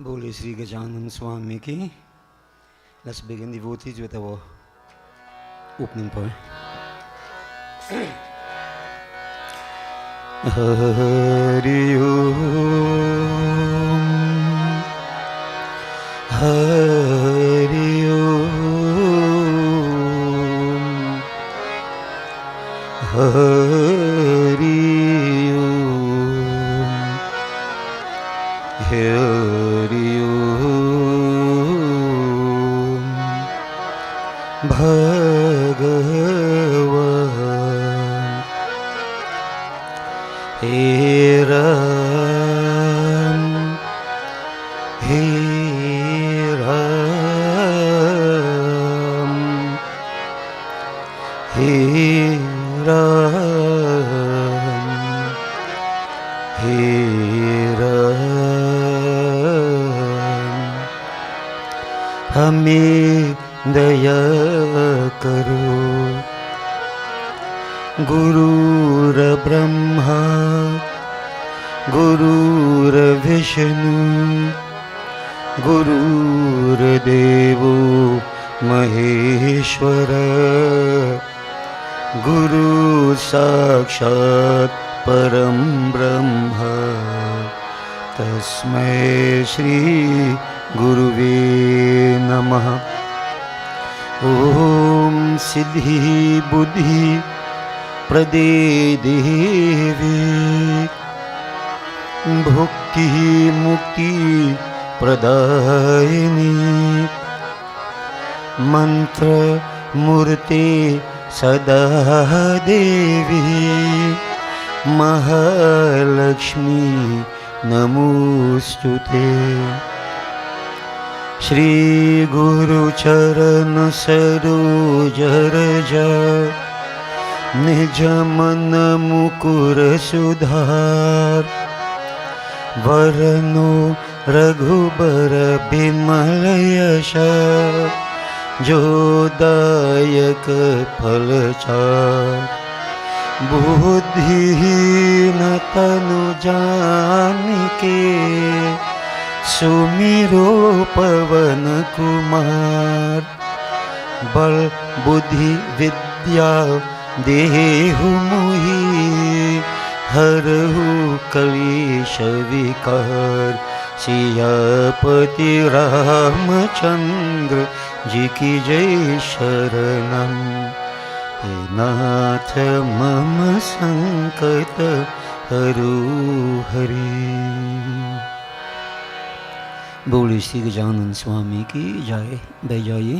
Holy Sri Gajanan Swami ki. Let's begin devotees with our opening prayer. Hari Om, Hari Om, Hari Om, Hari Om, Bhagavan He Ram, He Ram, He Ram, He Ram. हमें दया करो गुरुर ब्रह्मा गुरुर विष्णु गुरुर्देवो महेश्वर गुरु साक्षात् परम ब्रह्म तस्मै श्री गुरुवे नमः। ओम सिद्धि बुद्धि प्रदे देवी भुक्ति मुक्ति प्रदायिनी मंत्र मूर्ते सदा देवी महालक्ष्मी नमोस्तुते। श्री गुरु चरण सरोज रज निज मन मुकुर सुधार वरनो रघुबर बिमल यश जोदायक फलचार बुद्धिहीन तनु जानिके सुमिरो पवन कुमार बल बुद्धि विद्या देहु मोहि हरहु कलेश विकार। सियापति रामचंद्र जी की जय शरणम हे नाथ मम संकट हरु हरि। बोले श्री गजानन स्वामी की जय। बैठ जाइए।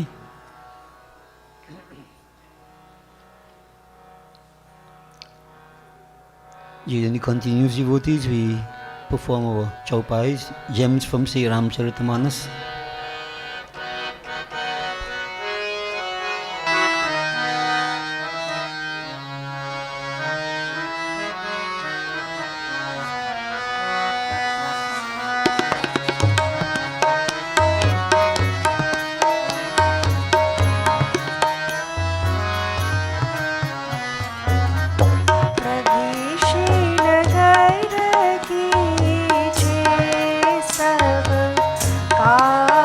During continuous devotees, we perform our chaupais, gems from Sri Ramcharitamanas. Ah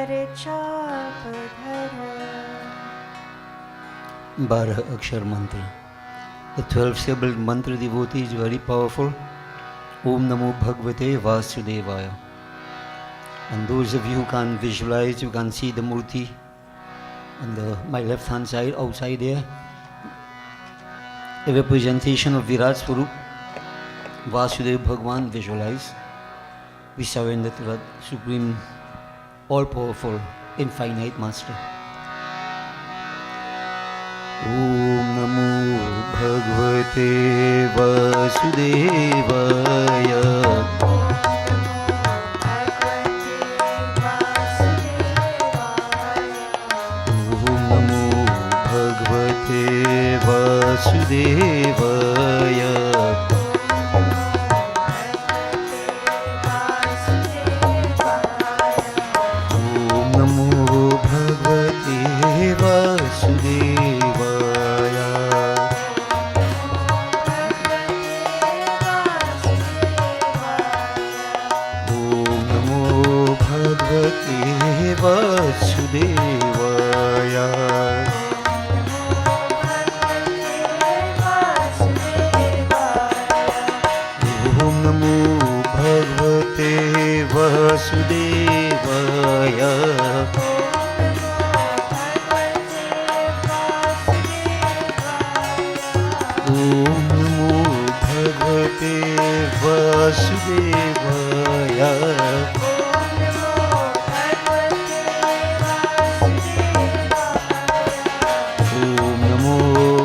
12 अक्षर मंत्र. The 12 syllable mantra devotee is very powerful. Om Namo Bhagavate Vasudevaya. And those of you who can visualize, you can see the murti on my left hand side, outside there. A representation of Virat Swarup, Vasudeva Bhagwan, visualize. We surrender to that supreme, all-powerful, infinite Master. Om Namo Bhagavate Vasudevaya. Vasudevaya. Om Namo Bhagavate Vasudevaya. Om Namo Bhagavate Vasudevaya. Vasudevaya. Om Namo Bhagavate Vasudevaya. Om Namo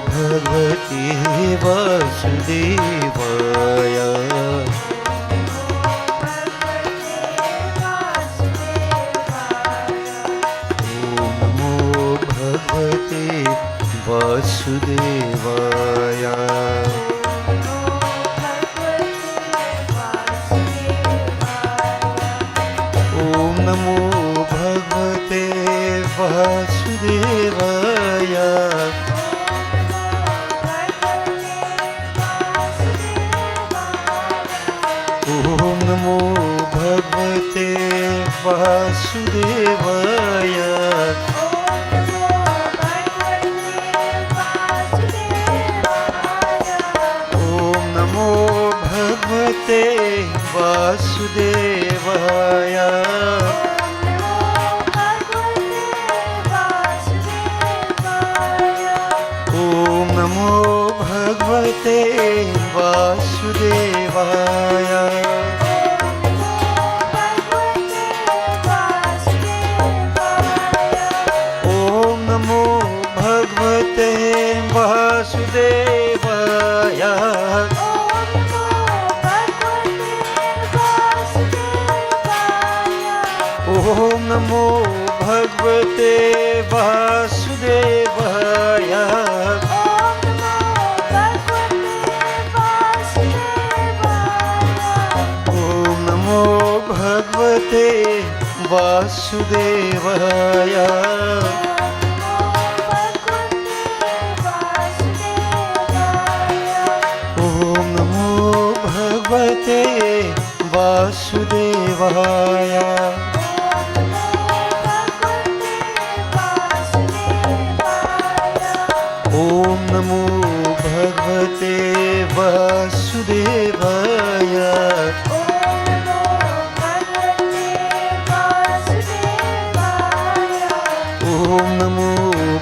Bhagavate Vasudevaya. Vasudevaya. Om Namo Bhagavate Vasudevaya. Om Namo Bhagavate Vasudevaya. Vasudevaya. Om Namo Bhagavate Vasudevaya. Om Namo Bhagavate Vasudevaya. Om Namo Bhagavate Vasudevaya. Om Namo Bhagavate Vasudevaya. Om Namo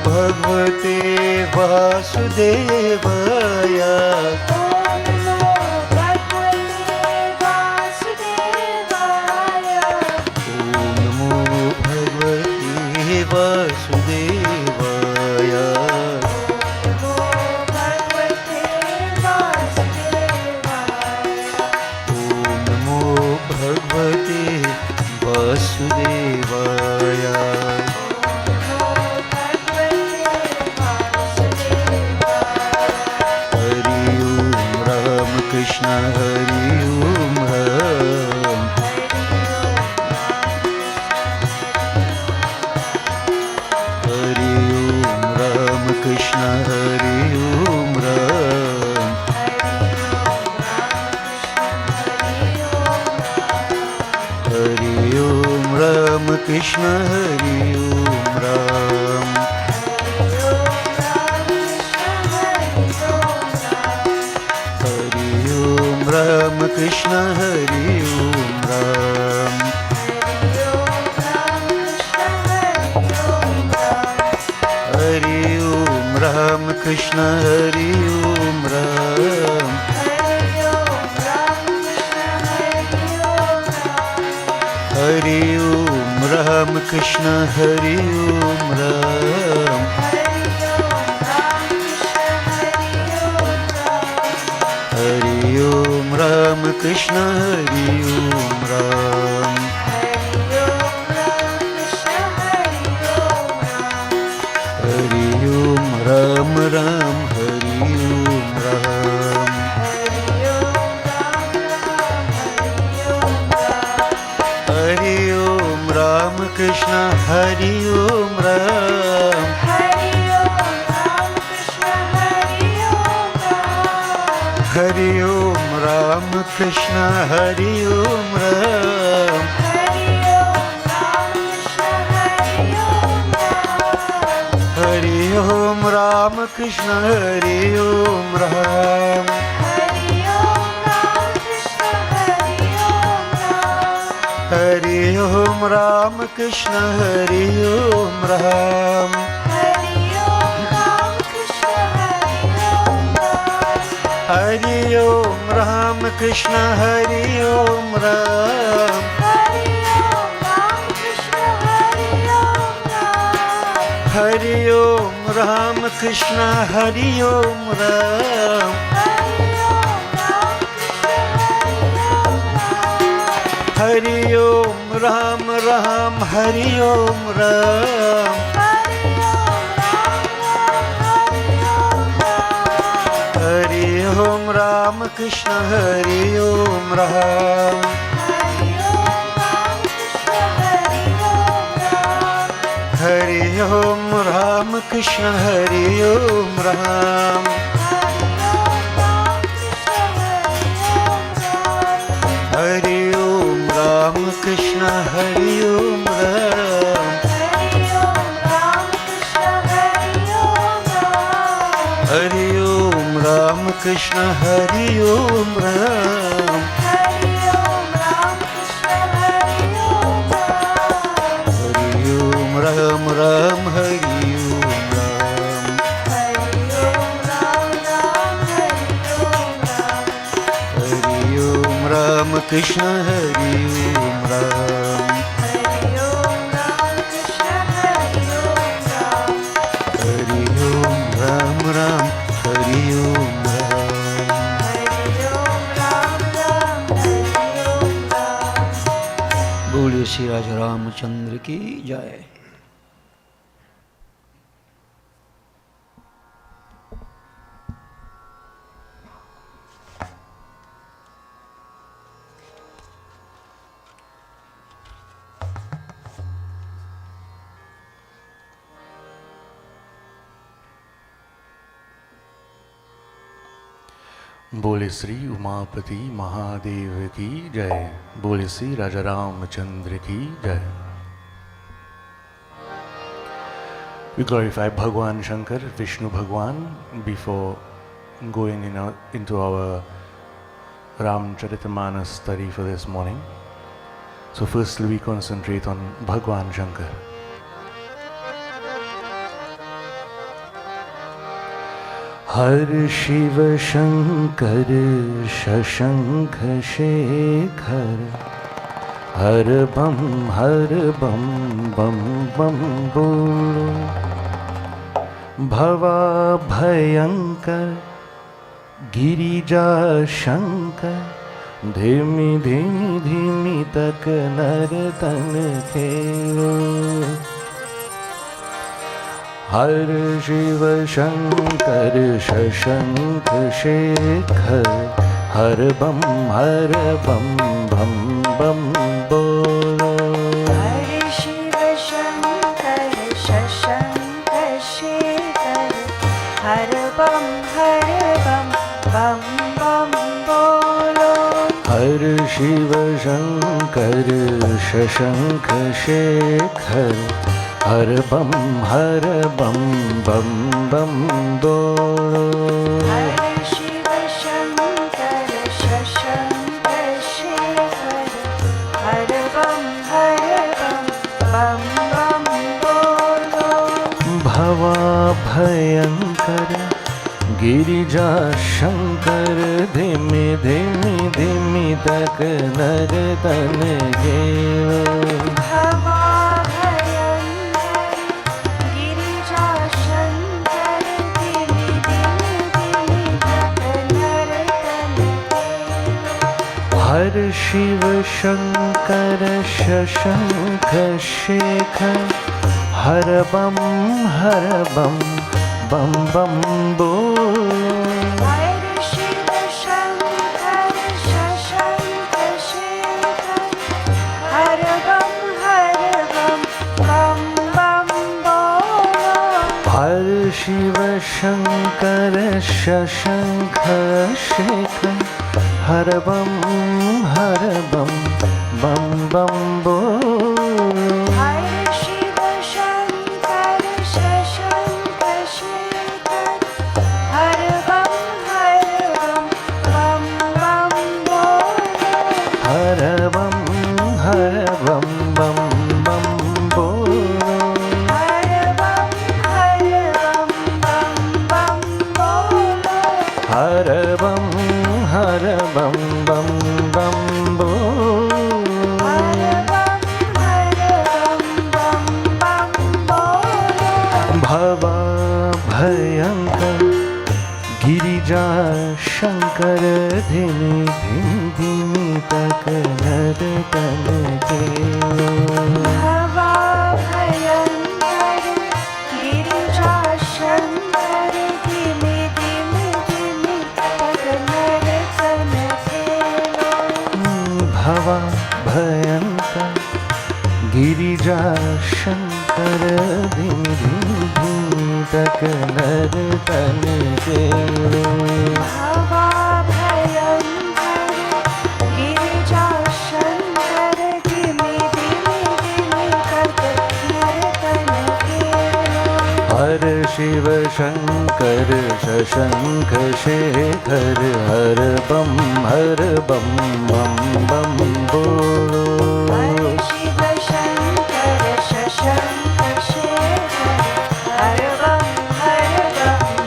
Bhagavate Vasudevaya. Om Namo Bhagavate Vasudevaya. Om Namo Bhagavate Vasudevaya. Krishna Krishna Hari ओम राम। हरि ओम राम कृष्ण हरि ओम राम। हरि ओम राम कृष्ण हरि ओम राम। हरि ओम राम कृष्ण हरि ओम राम। हरि ओम राम राम हरि ओम राम। हरि ओम राम कृष्ण हरि ओम राम। हरि ओम राम कृष्ण हरि ओम राम। हरि ओम राम कृष्ण हरि ओम राम। हरि ओम राम कृष्ण हरि ओम राम। हरि ओम राम कृष्ण हरि ओम राम। हरि ओम राम कृष्ण हरि ओम राम। हरि ओम राम राम हरि ओम राम। हरि ओम राम कृष्ण हरि ओम राम। हरि ओम राम कृष्ण हरि ओम राम। हरि ओम राम कृष्ण हरि ओम राम। हरि ओम राम कृष्ण हरि ओम राम। हरि ओम राम राम हरि ओम राम। हरि ओम राम कृष्ण हरि ओम राम। हरि ओम राम राम हरि ओम राम। बोलिए श्री राजा रामचंद्र की जय। बोले श्री उमापति महादेव की जय। बोले श्री राजा रामचंद्र की जय। We glorify Bhagwan Shankar, Vishnu Bhagwan, before going into our Ramcharitamanas study for this morning. So firstly we concentrate on Bhagwan Shankar. हर शिव शंकर शशंख शेखर हर बम बम बम बोलो। भवा भयंकर गिरिजा शंकर धीमी धीमी धीमी तक नर तन खेलो। हर शिव शंकर शशंख शेखर हर बम बम बम बोलो। हर शिव शंकर शशंख शेखर हर बम बम बम बोलो। हर शिव शंकर शशंख शेखर हर बम बम बम बोलो। हर शिव शंकर शशंख गिरिजा शंकर धिमि धिमि धिमि तक नर तन गेलो। भवा भयंकर गिरिजा शंकर धिमि धिमि धिमि तक नर तन गेलो। हर शिव शंकर शशंख शेखर हर बम बम बम बोलो। हर शिव शंकर शशंख शेखर हर बम बम बम बोलो। हर शिव शंकर शशंख शेखर हर बम बम बम बोलो। हर शिव शंकर शशंख शेखर हर बम बम बम बोलो। हर बम बम बम बोलो। हर बम बम बम बोलो। हर बम बम बम बोलो। हर बम बम बम बोलो। भवा भयंकर गिरिजा शंकर धिमि धिमि धिमि तक नर तन गेलो। भवा भयंकर गिरिजा शंकर धिमि धिमि धिमि तक नर तन गेलो। भवा भयंकर गिरिजा शंकर धिमि धिमि धिमि तक नर तन गेलो। भवा भयंकर गिरिजा शंकर धिमि धिमि धिमि तक नर तन गेलो। हर शिव शंकर शशंख शेखर हर बम बम बम बोलो। हर शिव शंकर शशंख शेखर हर बम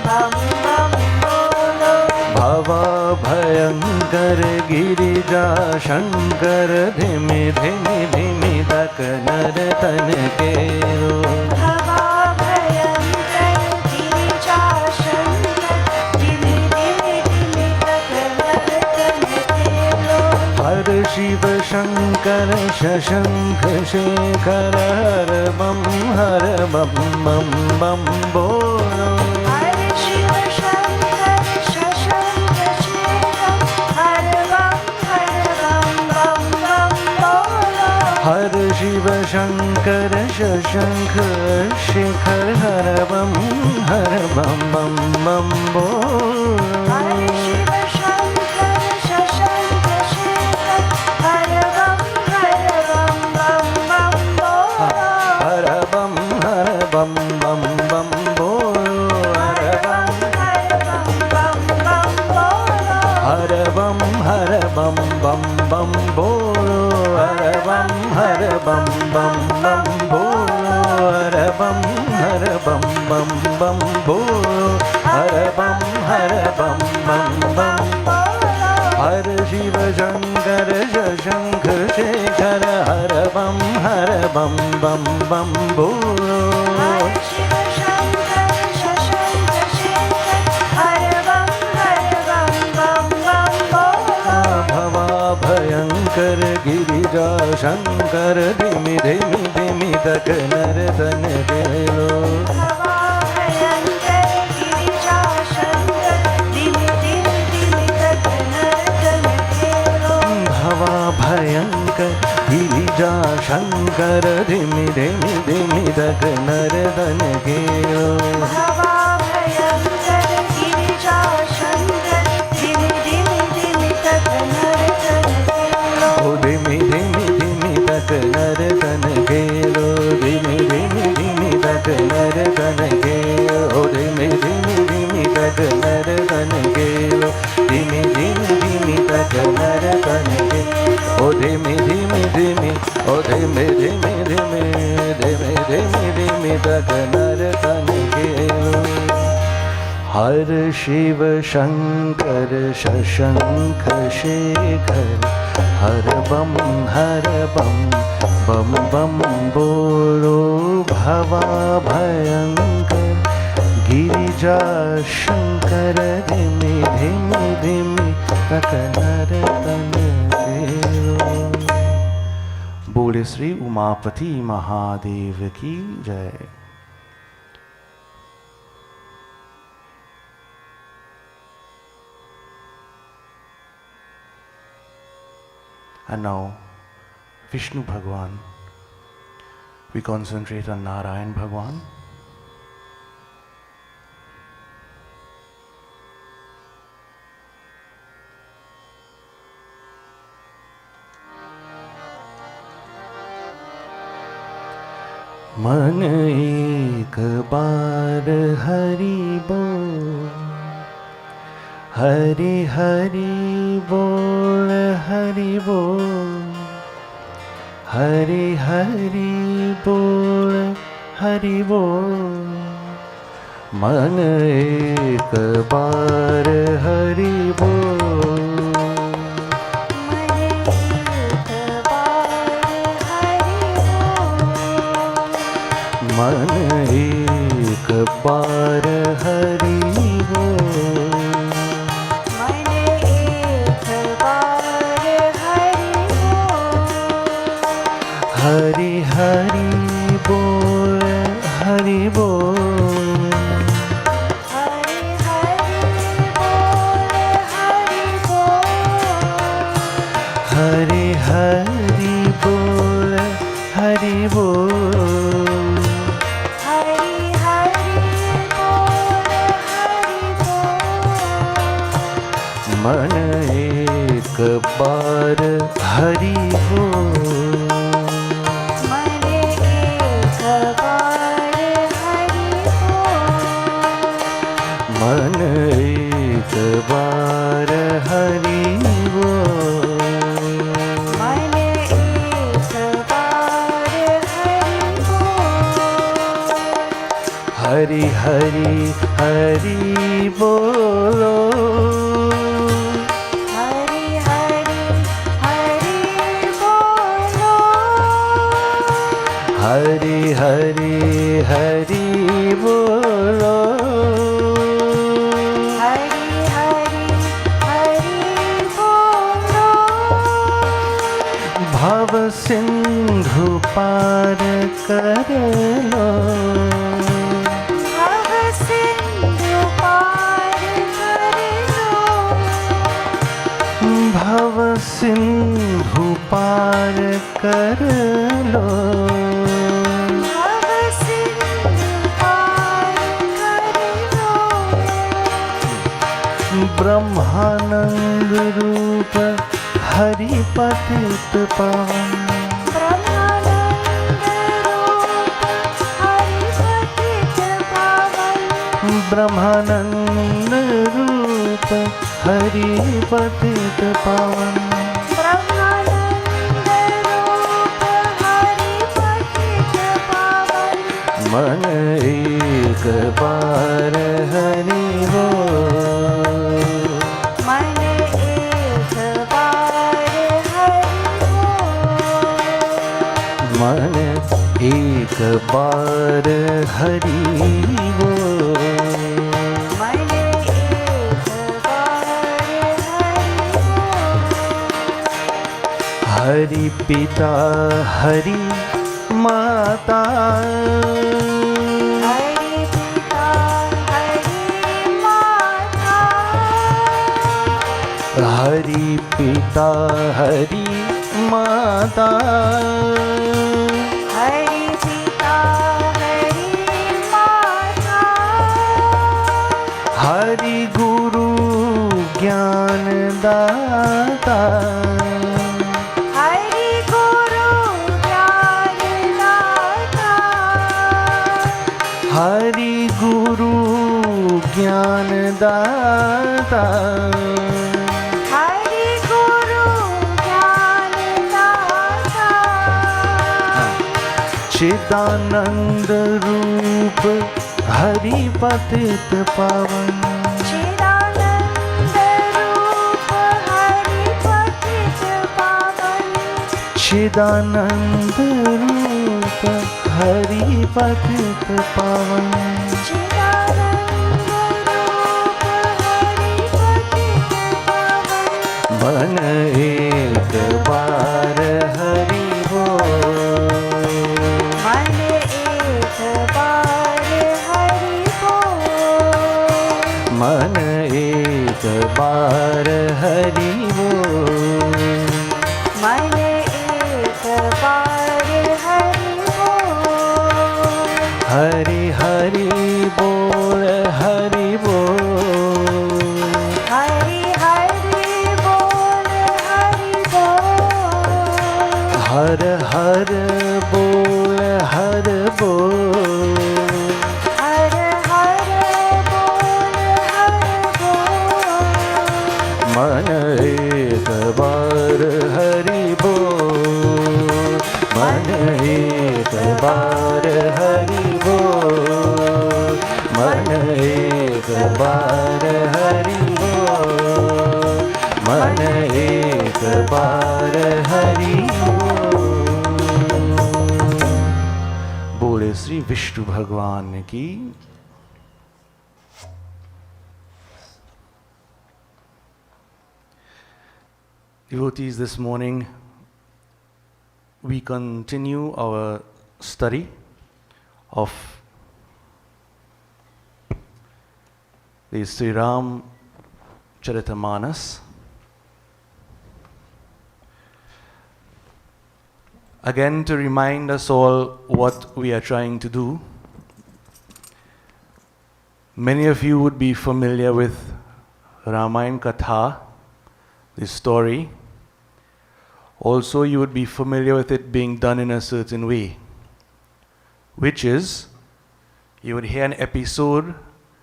बम बम बोलो। भवा भयंकर गिरिजा शंकर धिमि धिमि धिमि तक नर तन गेलो। भवा भयंकर गिरिजा शंकर धिमि धिमि धिमि तक नर तन गेलो। हर शिव शंकर शशंख शेखर हर बम बम बम बोलो। हर शिव शंकर शशंख शेखर हर बम बम बम बोलो। हर शिव शंकर शशंख शेखर हर बम बम बम बोलो। हर शिव शंकर शशंख शेखर हर बम बम बम बोलो। हर बम बम बम बोलो। हर बम बम बम बोलो। हर बम बम बम बोलो। हर बम बम बम बोलो। हर बम बम बम। हर शिव शंकर शशंख शेखर हर बम बम बोलो। हर शिव शंकर शशंख शेखर हर बम बम बोलो। भवा भयंकर गिरिजा शंकर धिमि धिमि धिमि तक नर तन गेलो। भवा भयंकर गिरिजा शंकर धिमि धिमि धिमि तक नर तन गेलो। भवा भयंकर गिरिजा शंकर धिमि धिमि धिमि तक नर तन गेलो। भवा भयंकर गिरिजा शंकर धिमि धिमि धिमि तक नर तन गेलो। ओ धिमि धिमि धिमि तक नर तन गेलो। धिमि धिमि धिमि तक नर तन गेलो। ओ धिमि धिमि धिमि तक नर तन गेलो। धिमि धिमि धिमि तक नर तन गेलो। ओ धिमि धिमि धिमि ओ धिमि धिमि धिमि धिमि धिमि धिमि तक नर तन गेलो। हर शिव शंकर शशंख शेखर हर बम बम बम बोलो भवा भयंकर गिरिजा शंकर धिमि धिमि धिमि तक नर तन देरो। बोले श्री उमापति महादेव की जय। And now, Vishnu Bhagwan. We concentrate on Narayan Bhagwan. मन एक बार हरि बोल, हरि हरि बोल, हरि बोल, हरि हरि बोल, हरि बोल। मन एक बार हरि बोल, मन एक बार हरि बोल, मन एक बार हरि बोल, हरि हरि बोल, हरि बोल, हरि हरि बोल, हरि बोल, हरि हरि बोल, हरि बोल। मन एक बार हरि बोल, मन एक बार हरि बोल, मन एक बार हरि बोल, मन एक बार हरि बोल। हरि हरि हरि बोलो, हरि हरि हरि बोलो, हरि हरि हरि बोलो, हरि हरि हरि बोलो। भव सिंधु पार कर लो, भव सिंधु पार कर लो, भव सिंधु पार कर लो। भव सिंधु पार कर लो। ब्रह्मानंद रूप हरि पतित पावन, ब्रह्मानंद रूप हरि पतित पावन, ब्रह्मानंद रूप हरि पतित पावन। ब्रह्मानंद रूप हरि पतित पावन। मन एक बार हरि बोल, मन एक बार हरि बोल, मन एक बार हरि बोल। मन एक बार हरि बोल। हरि पिता हरि माता, हरि पिता हरि माता, हरि पिता हरि माता, हरि पिता हरि माता, हरि गुरु ज्ञान दाता, हरि गुरु ज्ञान दाता, हरि गुरु ज्ञान दाता, हरि गुरु ज्ञान दाता, चिदानंद रूप हरि पतित पावन, चिदानंद रूप हरि पतित पावन मन एक बार हरि बोल मन एक बार हरि बोल मन एक बार हरि बोल मन एक बार हरि बोल हरि हरि बोल हरि बोल हरि हरि बोल हरि बोल हर हर बोल हर बोल हर हर बोल हर बोल मन एक बार हरि बोल मन एक बार हरि बोल मन एक बार हरि बोल मन एक बार हरि बोल। बोले श्री विष्णु भगवान की। Devotees, this morning we continue our study of the Sri Ram Charitamanas. Again, to remind us all what we are trying to do, many of you would be familiar with Ramayana Katha, the story. Also, you would be familiar with it being done in a certain way, which is, you would hear an episode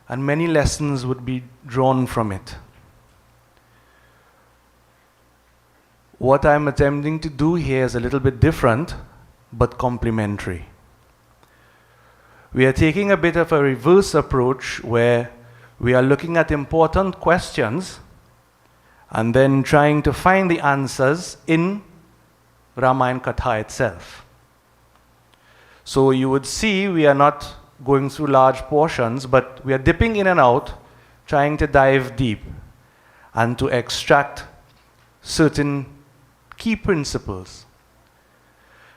and many lessons would be drawn from it. What I'm attempting to do here is a little bit different, but complementary. We are taking a bit of a reverse approach where we are looking at important questions and then trying to find the answers in Ramayana Katha itself. So you would see we are not going through large portions, but we are dipping in and out, trying to dive deep and to extract certain key principles.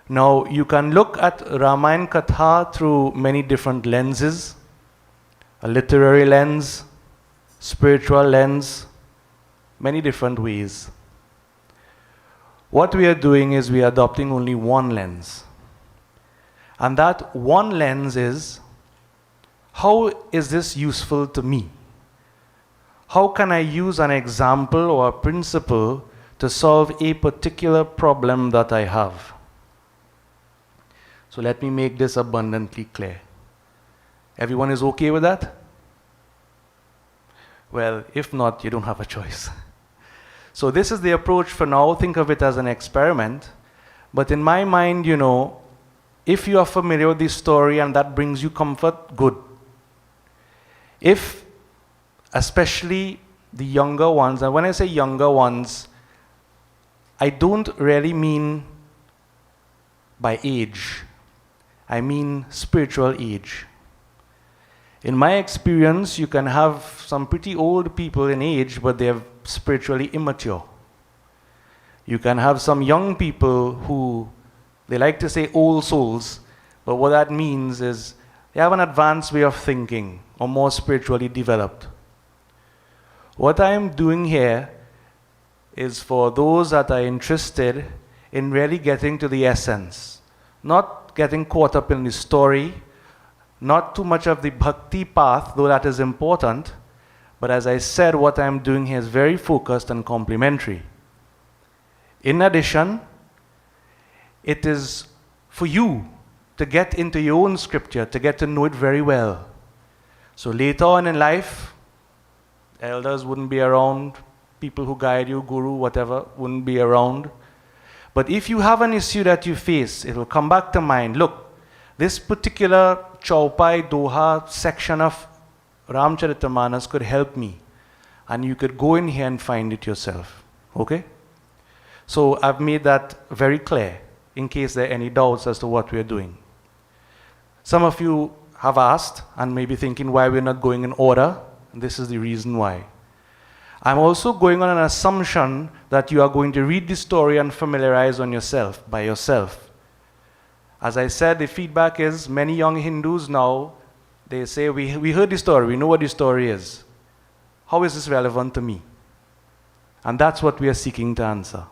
Now, you can look at Ramayana Katha through many different lenses: a literary lens, spiritual lens, many different ways. What we are doing is we are adopting only one lens. And that one lens is, how is this useful to me? How can I use an example or a principle to solve a particular problem that I have? So let me make this abundantly clear. Everyone is okay with that? Well, if not, you don't have a choice. So this is the approach for now. Think of it as an experiment. But in my mind, you know, if you are familiar with this story and that brings you comfort, good. If, especially the younger ones, and when I say younger ones, I don't really mean by age. I mean spiritual age. In my experience, you can have some pretty old people in age, but they are spiritually immature. You can have some young people who, they like to say old souls, but what that means is they have an advanced way of thinking or more spiritually developed. What I am doing here is for those that are interested in really getting to the essence, not getting caught up in the story, not too much of the bhakti path, though that is important, but as I said, what I am doing here is very focused and complementary. In addition, it is for you to get into your own scripture, to get to know it very well. So later on in life, elders wouldn't be around, people who guide you, guru, whatever, wouldn't be around. But if you have an issue that you face, it will come back to mind. Look, this particular Chaupai Doha section of Ramcharitamanas could help me. And you could go in here and find it yourself. Okay? So I've made that very clear in case there are any doubts as to what we're doing. Some of you have asked and may be thinking why we're not going in order. This is the reason why. I'm also going on an assumption that you are going to read the story and familiarize by yourself. As I said, the feedback is many young Hindus now, they say, we heard the story, we know what the story is. How is this relevant to me? And that's what we are seeking to answer.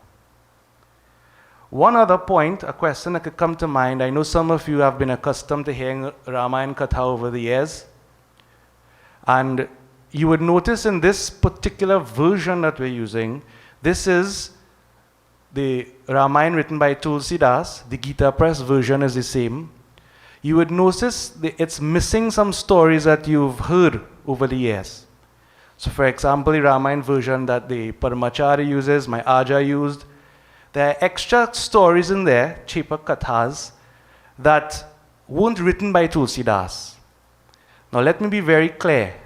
One other point, a question that could come to mind, I know some of you have been accustomed to hearing Ramayana Katha over the years. And you would notice in this particular version that we're using, this is the Ramayana written by Tulsidas. The Gita Press version is the same. You would notice it's missing some stories that you've heard over the years. So for example, the Ramayana version that the Paramachari uses, my Aja used, there are extra stories in there, cheaper kathas, that weren't written by Tulsidas. Now let me be very clear.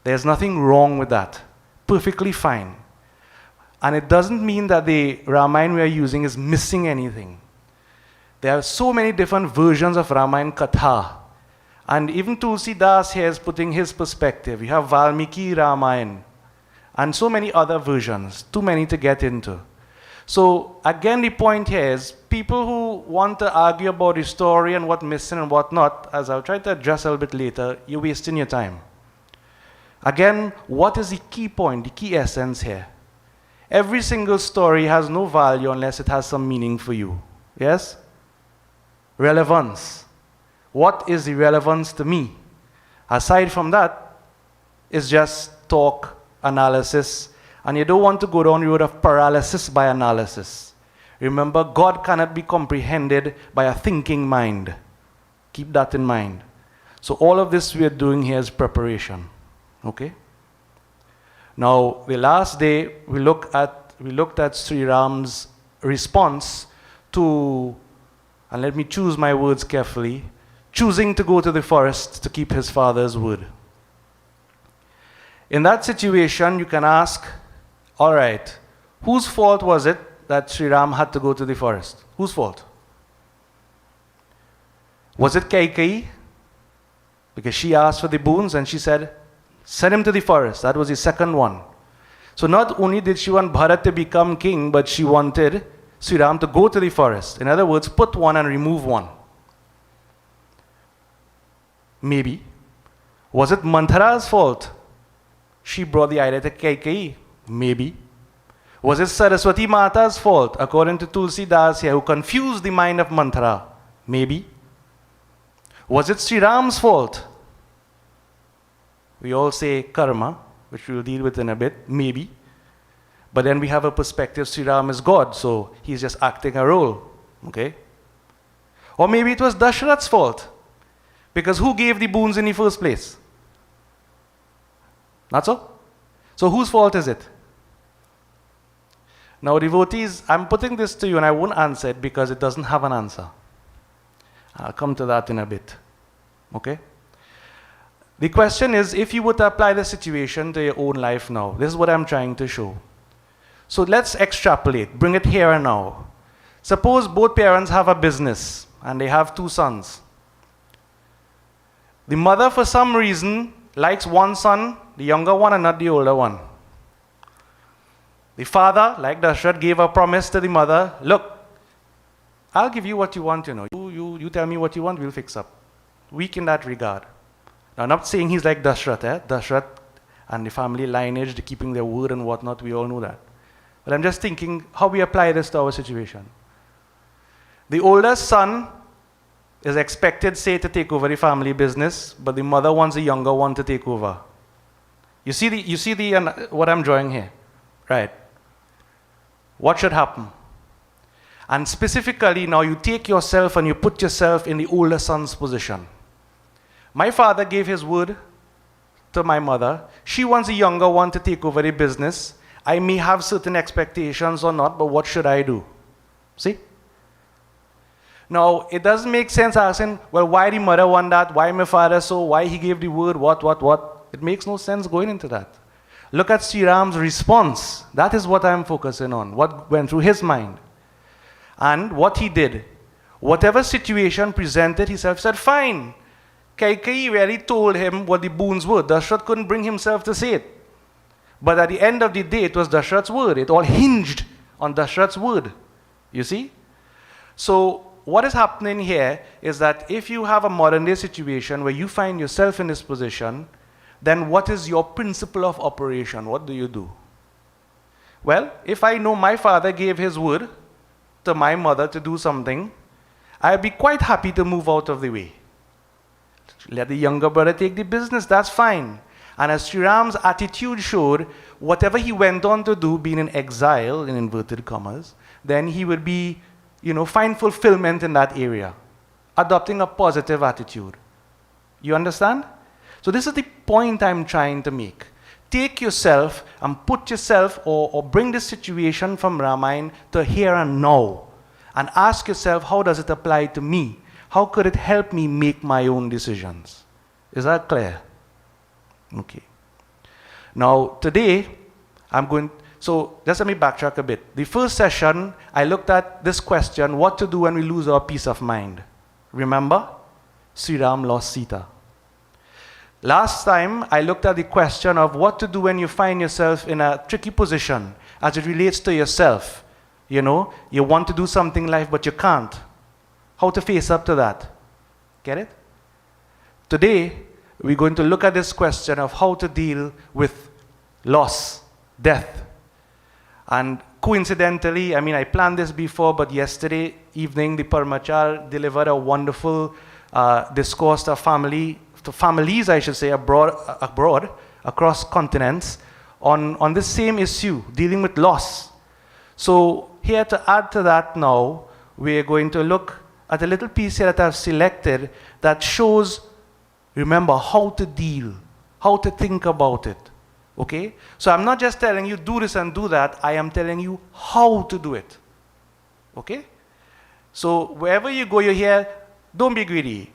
There's nothing wrong with that. Perfectly fine. And it doesn't mean that the Ramayana we are using is missing anything. There are so many different versions of Ramayana Katha. And even Tulsidas here is putting his perspective. You have Valmiki Ramayana and so many other versions, too many to get into. So again, the point here is people who want to argue about the story and what's missing and what not, as I'll try to address a little bit later, you're wasting your time. Again, what is the key point, the key essence here? Every single story has no value unless it has some meaning for you. Yes? Relevance. What is the relevance to me? Aside from that, it's just talk, analysis, and you don't want to go down the road of paralysis by analysis. Remember, God cannot be comprehended by a thinking mind. Keep that in mind. So all of this we are doing here is preparation. Okay? Now, the last day, we looked at Sri Ram's response to, and let me choose my words carefully, choosing to go to the forest to keep his father's word. In that situation, you can ask, all right, whose fault was it that Sri Ram had to go to the forest? Whose fault? Was it Kaikeyi? Because she asked for the boons and she said, send him to the forest. That was the second one. So not only did she want Bharat to become king, but she wanted Sri Ram to go to the forest. In other words, put one and remove one. Maybe. Was it Manthara's fault? She brought the idea to Kaikeyi. Maybe. Was it Saraswati Mata's fault, according to Tulsidas here, who confused the mind of Manthara? Maybe. Was it Sri Ram's fault? We all say karma, which we'll deal with in a bit, maybe. But then we have a perspective, Sri Ram is God, so he's just acting a role, okay? Or maybe it was Dasharath's fault, because who gave the boons in the first place? Not so? So whose fault is it? Now devotees, I'm putting this to you and I won't answer it because it doesn't have an answer. I'll come to that in a bit, okay? The question is, if you were to apply the situation to your own life now, this is what I'm trying to show. So let's extrapolate, bring it here and now. Suppose both parents have a business and they have two sons. The mother, for some reason, likes one son, the younger one, and not the older one. The father, like Dashrath, gave a promise to the mother, look, I'll give you what you want, You tell me what you want, we'll fix up. Weak in that regard. Now, I'm not saying he's like Dashrath, Dashrath and the family lineage, the keeping their word and whatnot, we all know that. But I'm just thinking how we apply this to our situation. The oldest son is expected, say, to take over the family business, but the mother wants the younger one to take over. You see what I'm drawing here, right? What should happen? And specifically, now you take yourself and you put yourself in the older son's position. My father gave his word to my mother. She wants the younger one to take over the business. I may have certain expectations or not, but what should I do? See? Now, it doesn't make sense asking, well, why the mother want that? Why my father so? Why he gave the word? What? It makes no sense going into that. Look at Sri Ram's response. That is what I'm focusing on. What went through his mind. And what he did, whatever situation presented, he said, fine. Kaikeyi really told him what the boons were. Dashrath couldn't bring himself to say it. But at the end of the day, it was Dashrath's word. It all hinged on Dashrath's word. You see? So what is happening here is that if you have a modern day situation where you find yourself in this position, then what is your principle of operation? What do you do? Well, if I know my father gave his word to my mother to do something, I'd be quite happy to move out of the way. Let the younger brother take the business, that's fine. And as Sri Ram's attitude showed, whatever he went on to do, being in exile, in inverted commas, then he would be, find fulfillment in that area, adopting a positive attitude. You understand? So this is the point I'm trying to make. Take yourself and put yourself or bring this situation from Ramayana to here and now and ask yourself, how does it apply to me? How could it help me make my own decisions? Is that clear? Okay. Now, today, so just let me backtrack a bit. The first session, I looked at this question, what to do when we lose our peace of mind. Remember? Sri Ram lost Sita. Last time, I looked at the question of what to do when you find yourself in a tricky position as it relates to yourself. You want to do something in life, but you can't. How to face up to that. Get it? Today, we're going to look at this question of how to deal with loss, death. And coincidentally, I planned this before, but yesterday evening, the Paramachar delivered a wonderful discourse to families, I should say, abroad, across continents, on this same issue, dealing with loss. So here to add to that now, we're going to look at a little piece here that I've selected that shows, remember, how to deal, how to think about it. Okay? So I'm not just telling you do this and do that, I am telling you how to do it. Okay? So wherever you go, you hear, don't be greedy,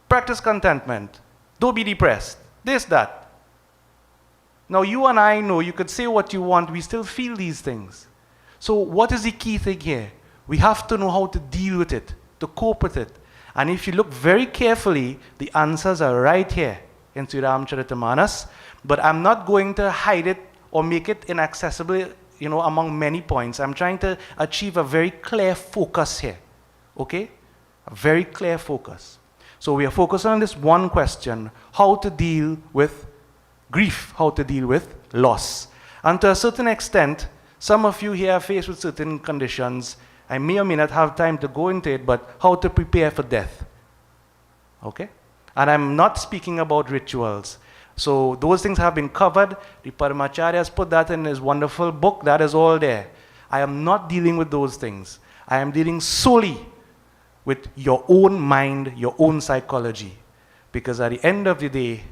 practice contentment, don't be depressed, this, that. Now you and I know you could say what you want, we still feel these things. So what is the key thing here? We have to know how to deal with it, to cope with it. And if you look very carefully, the answers are right here in Sri Ramcharitamanas, but I'm not going to hide it or make it inaccessible, among many points. I'm trying to achieve a very clear focus here, okay? A very clear focus. So we are focused on this one question, how to deal with grief, how to deal with loss. And to a certain extent, some of you here are faced with certain conditions. I may or may not have time to go into it, but how to prepare for death. Okay? And I'm not speaking about rituals. So those things have been covered. The Paramacharya has put that in his wonderful book. That is all there. I am not dealing with those things. I am dealing solely with your own mind, your own psychology. Because at the end of the day,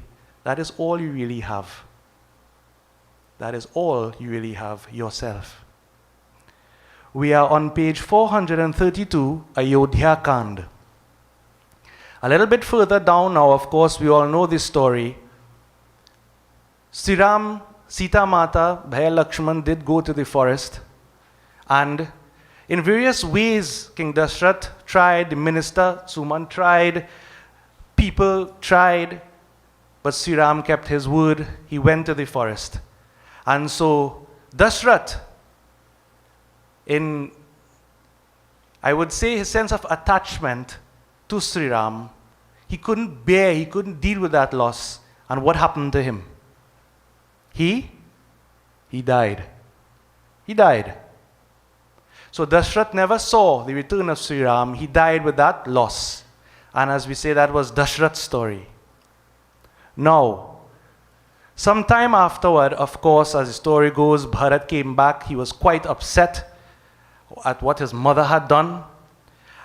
that is all you really have. That is all you really have, yourself. We are on page 432, Ayodhya Kand. A little bit further down now, of course, we all know this story. Sri Ram, Sita Mata, Bhaya Lakshman did go to the forest. And in various ways, King Dashrath tried, the minister, Suman tried, people tried, but Sri Ram kept his word. He went to the forest. And so Dashrath, in, I would say, his sense of attachment to Sri Ram, he couldn't deal with that loss. And what happened to him? He died. He died. So Dashrath never saw the return of Sri Ram. He died with that loss. And as we say, that was Dashrath's story. Now, sometime afterward, of course, as the story goes, Bharat came back. He was quite upset at what his mother had done.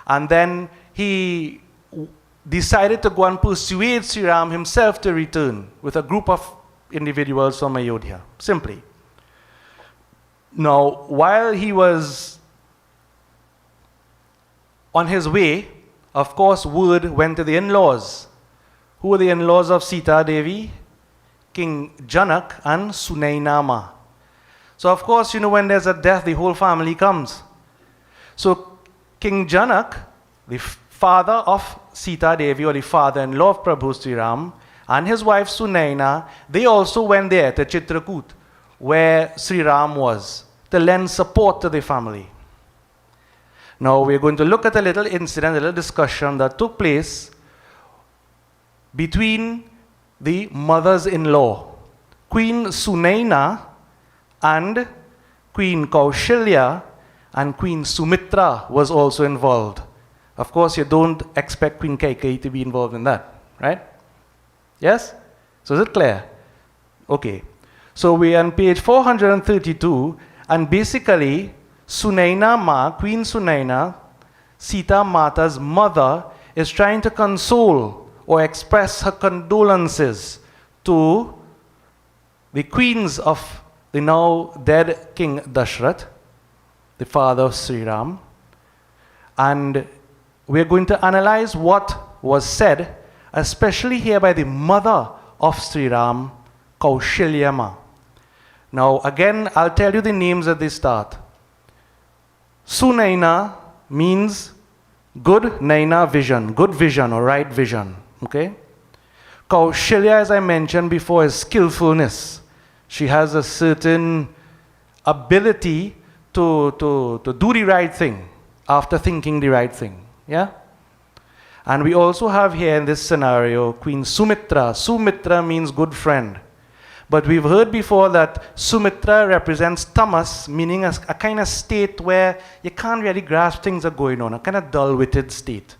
And then he decided to go and persuade Sri Ram himself to return with a group of individuals from Ayodhya, simply. Now, while he was on his way, of course, word went to the in-laws. Who were the in-laws of Sita Devi? King Janak and Sunainama. So, of course, when there's a death, the whole family comes. So, King Janak, the father of Sita Devi, or the father-in-law of Prabhu Sri Ram, and his wife Sunaina, they also went there to Chitrakoot, where Sri Ram was, to lend support to the family. Now we're going to look at a little incident, a little discussion that took place between the mothers-in-law, Queen Sunaina and Queen Kaushalya, and Queen Sumitra was also involved. Of course, you don't expect Queen Kaikeyi to be involved in that, right? Yes? So is it clear? Okay. So we're on page 432, and basically, Sunaina Ma, Queen Sunaina, Sita Mata's mother, is trying to console or express her condolences to the queens of the now dead King Dashrath, the father of Sri Ram. And we're going to analyze what was said, especially here by the mother of Sri Ram, Kaushalya Ma. Now again, I'll tell you the names at the start. Sunaina means good Naina vision, good vision or right vision. Okay? Kaushalya, as I mentioned before, is skillfulness. She has a certain ability to do the right thing after thinking the right thing. Yeah? And we also have here in this scenario Queen Sumitra. Sumitra means good friend. But we've heard before that Sumitra represents tamas, meaning a kind of state where you can't really grasp things are going on, a kind of dull-witted state.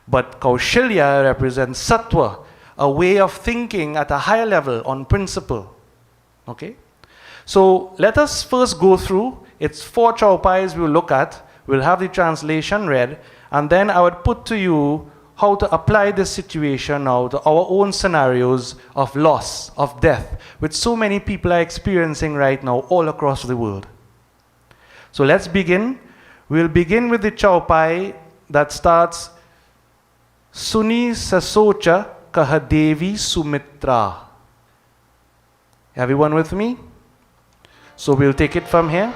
But Kaushalya represents sattva, a way of thinking at a higher level on principle. Okay? So let us first go through. It's 4 chaupais we'll look at. We'll have the translation read, and then I would put to you how to apply this situation now to our own scenarios of loss, of death, which so many people are experiencing right now all across the world. So let's begin. We'll begin with the chaupai that starts Suni Sasocha Kahadevi Sumitra. Everyone with me? So we'll take it from here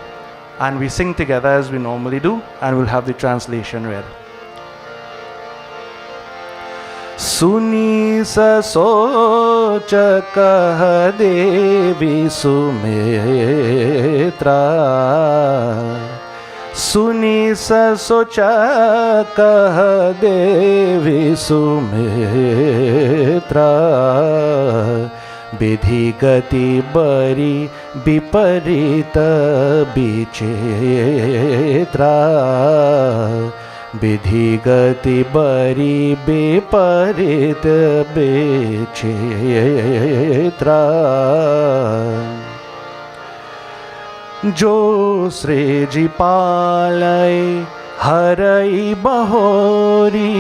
and we sing together as we normally do, and we'll have the translation read. Suni Sasocha Kahadevi Sumitra. Suni Sasocha Kahadevi Sumitra. Vidhi gati bari viparita bichitra. Vidhi gati bari viparita bichitra. जो श्रेजी पालय हरई बहोरी.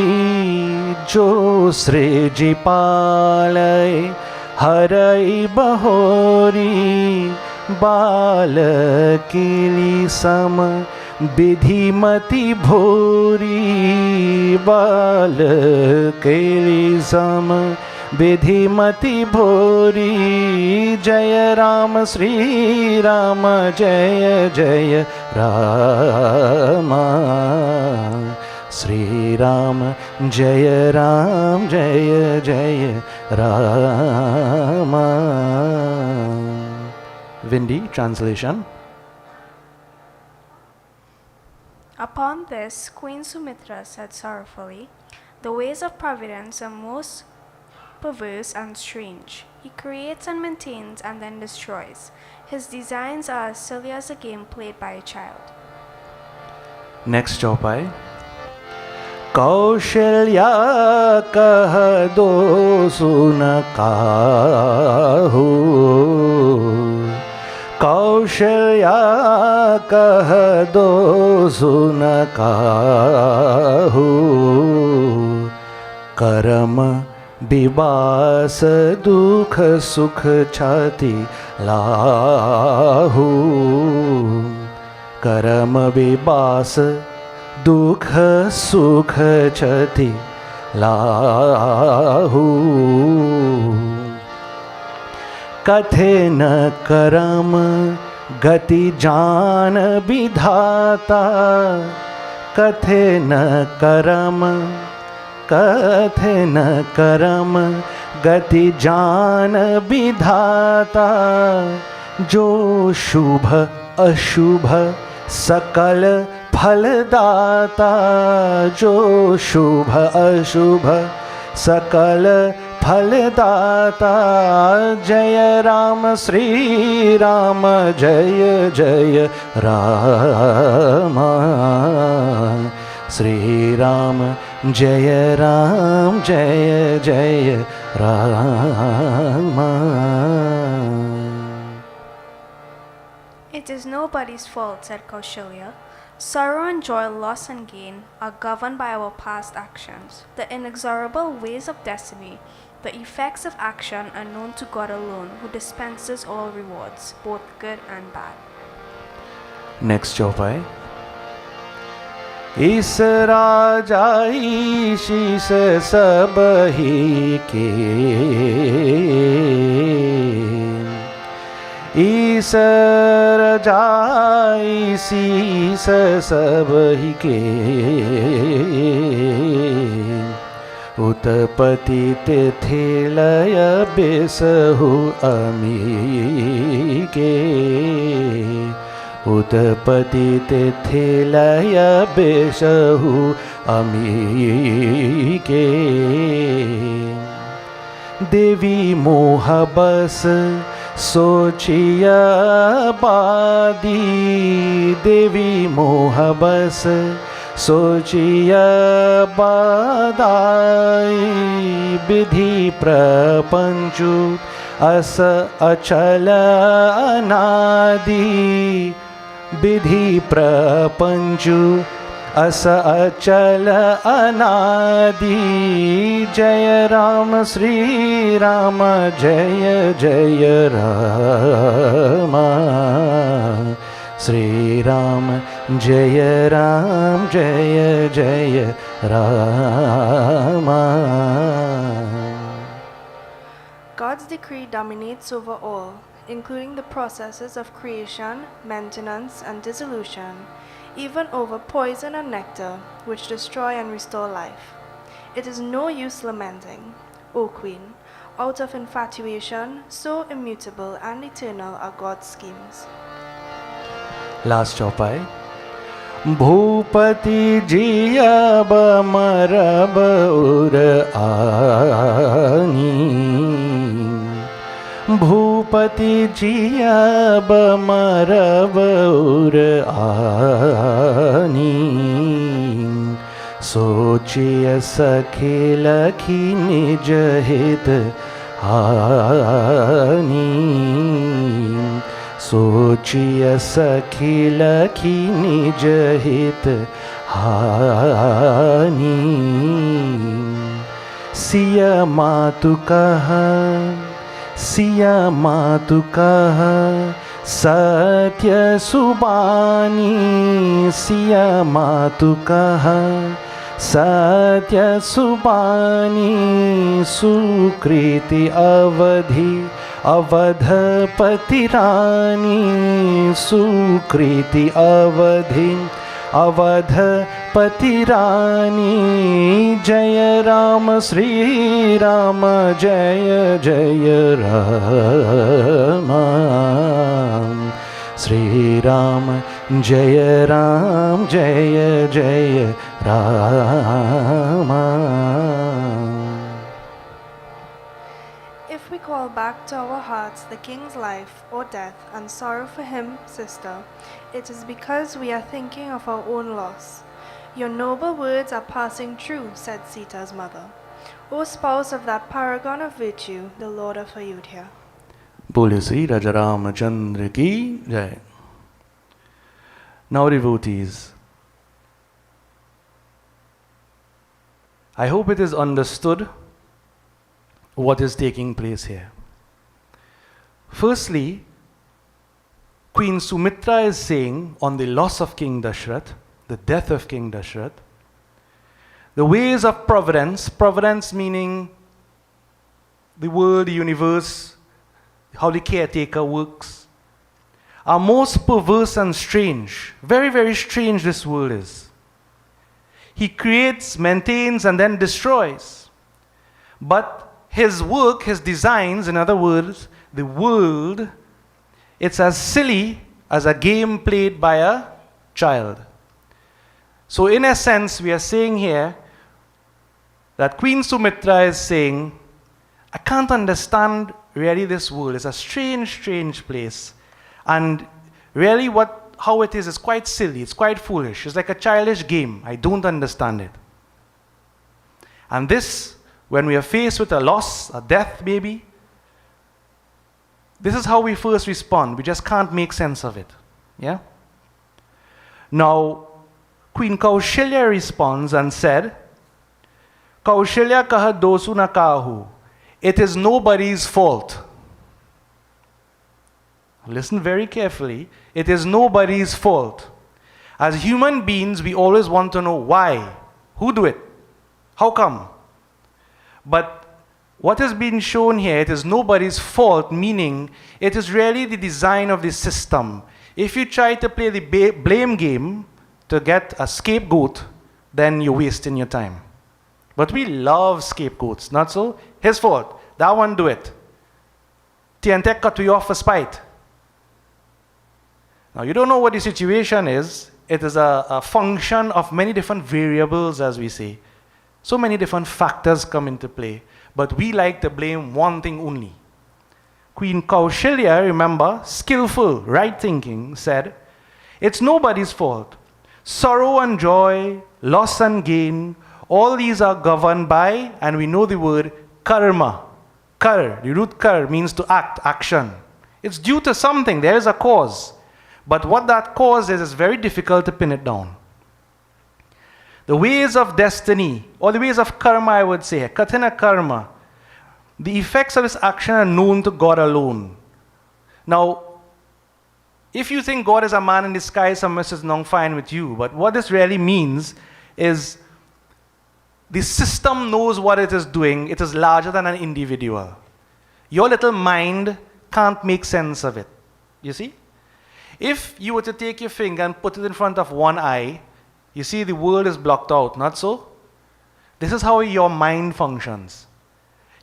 जो श्रेजी पालय हरई बहोरी. बालकिली सम विधिमति भोरी. बालकिली सम विधिमति भोरी. जय राम श्री राम जय जय राम. श्री राम जय जय Ram. Vindi translation. Upon this, Queen Sumitra said sorrowfully, "The ways of providence are most perverse and strange. He creates and maintains and then destroys. His designs are as silly as a game played by a child." Next chaupai. Kaushalya kah do sun kahu. Kaushalya kah do sun kahu. Karam विवास दुख सुख छाति लाहु. करम विवास दुख सुख छति लाहु. कथे न करम गति जान विधाता. कथे न करम, कथे न करम, गति जान विधाता, जो शुभ अशुभ सकल फलदाता, जो शुभ अशुभ सकल फलदाता। जय राम श्री राम, जय जय राम, श्री राम जय राम, जय जय Ram. It is nobody's fault, said Kaushalya. Sorrow and joy, loss and gain, are governed by our past actions. The inexorable ways of destiny, the effects of action, are known to God alone, who dispenses all rewards, both good and bad. Next chaupai. इस राजा शीस सब ही के, ईस रजाई शीस सब ही के, उत्पतित थिलय बेसहु अमी के, उत्पतित थिलय बेसहु अमी के। देवी मोह बस सोचिया बादी, देवी मोह बस सोचिया बादाई, विधि प्रपंचु अस अचल अनादि, विधि प्रपंचु अस अचल अनादि। जय राम श्री राम, जय जय राम, श्री राम जय राम, जय जय Ram. God's decree dominates over all, including the processes of creation, maintenance, and dissolution, even over poison and nectar, which destroy and restore life. It is no use lamenting, O Queen, out of infatuation, so immutable and eternal are God's schemes. Last chaupai. Bhupathi जियब मरब उर आनी, भूपति जियब मरब उर आनी, सोचिय सखी लखी निज हित हानि, सोचिय सखी लखी निज हित हानि। सिया मातु कह, सिया मातु कह, सत्य सुबानी, सिया मातु कह, सत्य सुबानी। सुकृति अवधि अवधपति रानी, सुकृति अवधि अवधपति रानी। जय राम श्री राम, जय जय राम, श्री राम जय राम, जय जय Ram. If we call back to our hearts the king's life or death and sorrow for him, sister, it is because we are thinking of our own loss. Your noble words are passing true, said Sita's mother. O spouse of that paragon of virtue, the Lord of Ayodhya. बोले श्री राजा रामचंद्र की जय। Now devotees, I hope it is understood what is taking place here. Firstly, Queen Sumitra is saying on the loss of King Dashrath, the death of King Dashrath, the ways of providence, providence meaning the world, the universe, how the caretaker works, are most perverse and strange. Very, very strange this world is. He creates, maintains, and then destroys. But his work, his designs, in other words, the world, it's as silly as a game played by a child. So in a sense, we are saying here that Queen Sumitra is saying, I can't understand really this world. It's a strange, strange place. And really how it is quite silly. It's quite foolish. It's like a childish game. I don't understand it. And this, when we are faced with a loss, a death maybe, this is how we first respond. We just can't make sense of it. Yeah? Now, Queen Kaushalya responds and said, Kaushalya kaha dosu na kahu. It is nobody's fault. Listen very carefully. It is nobody's fault. As human beings, we always want to know why. Who do it? How come? But what is being shown here, it is nobody's fault, meaning it is really the design of the system. If you try to play the blame game to get a scapegoat, then you're wasting your time. But we love scapegoats, not so? His fault. That one do it. TNT cut you off for spite. Now, you don't know what the situation is. It is a function of many different variables, as we say. So many different factors come into play. But we like to blame one thing only. Queen Kaushalya, remember, skillful, right thinking, said, it's nobody's fault. Sorrow and joy, loss and gain, all these are governed by, and we know the word karma. Kar, the root kar means to act, action. It's due to something, there is a cause. But what that cause is very difficult to pin it down. The ways of destiny, or the ways of karma, I would say, kathina karma, the effects of this action are known to God alone. Now, if you think God is a man in disguise, some message is not fine with you. But what this really means is the system knows what it is doing. It is larger than an individual. Your little mind can't make sense of it. You see? If you were to take your finger and put it in front of one eye, you see the world is blocked out, not so? This is how your mind functions.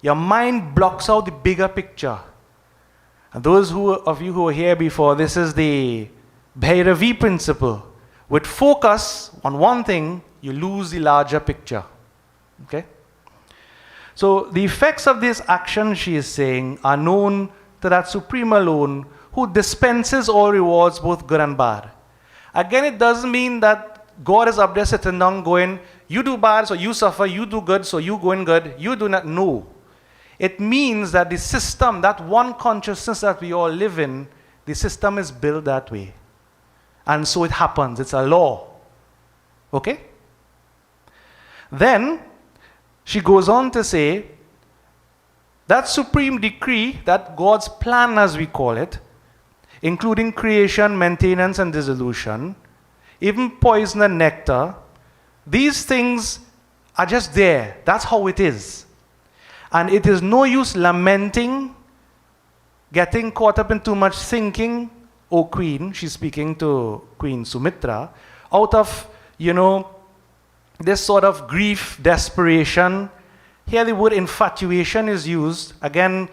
Your mind blocks out the bigger picture. And those of you who were here before, this is the Bhairavi principle. With focus on one thing, you lose the larger picture. Okay? So the effects of this action, she is saying, are known to that Supreme alone, who dispenses all rewards, both good and bad. Again, it doesn't mean that God is up there sitting down going, you do bad, so you suffer, you do good, so you go in good, you do not know. It means that the system, that one consciousness that we all live in, the system is built that way. And so it happens, it's a law. Okay? Then, she goes on to say, that supreme decree, that God's plan as we call it, including creation, maintenance, and dissolution, even poison and nectar, these things are just there. That's how it is. And it is no use lamenting, getting caught up in too much thinking, O Queen, she's speaking to Queen Sumitra, out of, this sort of grief, desperation. Here the word infatuation is used. Again,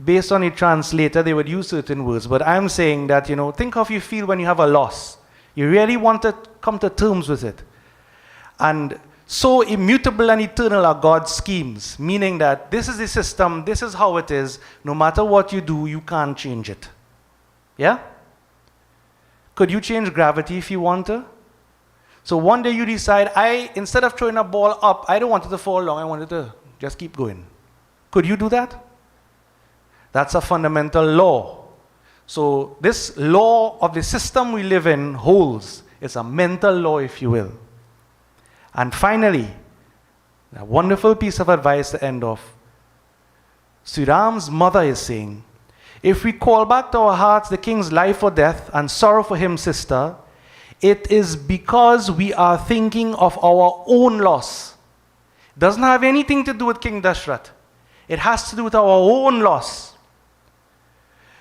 based on a translator, they would use certain words. But I'm saying that, think how you feel when you have a loss. You really want to come to terms with it. And so immutable and eternal are God's schemes, meaning that this is the system, this is how it is. No matter what you do, you can't change it. Yeah? Could you change gravity if you want to? So one day you decide, instead of throwing a ball up, I don't want it to fall down, I want it to just keep going. Could you do that? That's a fundamental law. So this law of the system we live in holds. It's a mental law, if you will. And finally, a wonderful piece of advice to end off. Sri Ram's mother is saying, if we call back to our hearts the king's life or death and sorrow for him, sister, it is because we are thinking of our own loss. It doesn't have anything to do with King Dashrath. It has to do with our own loss.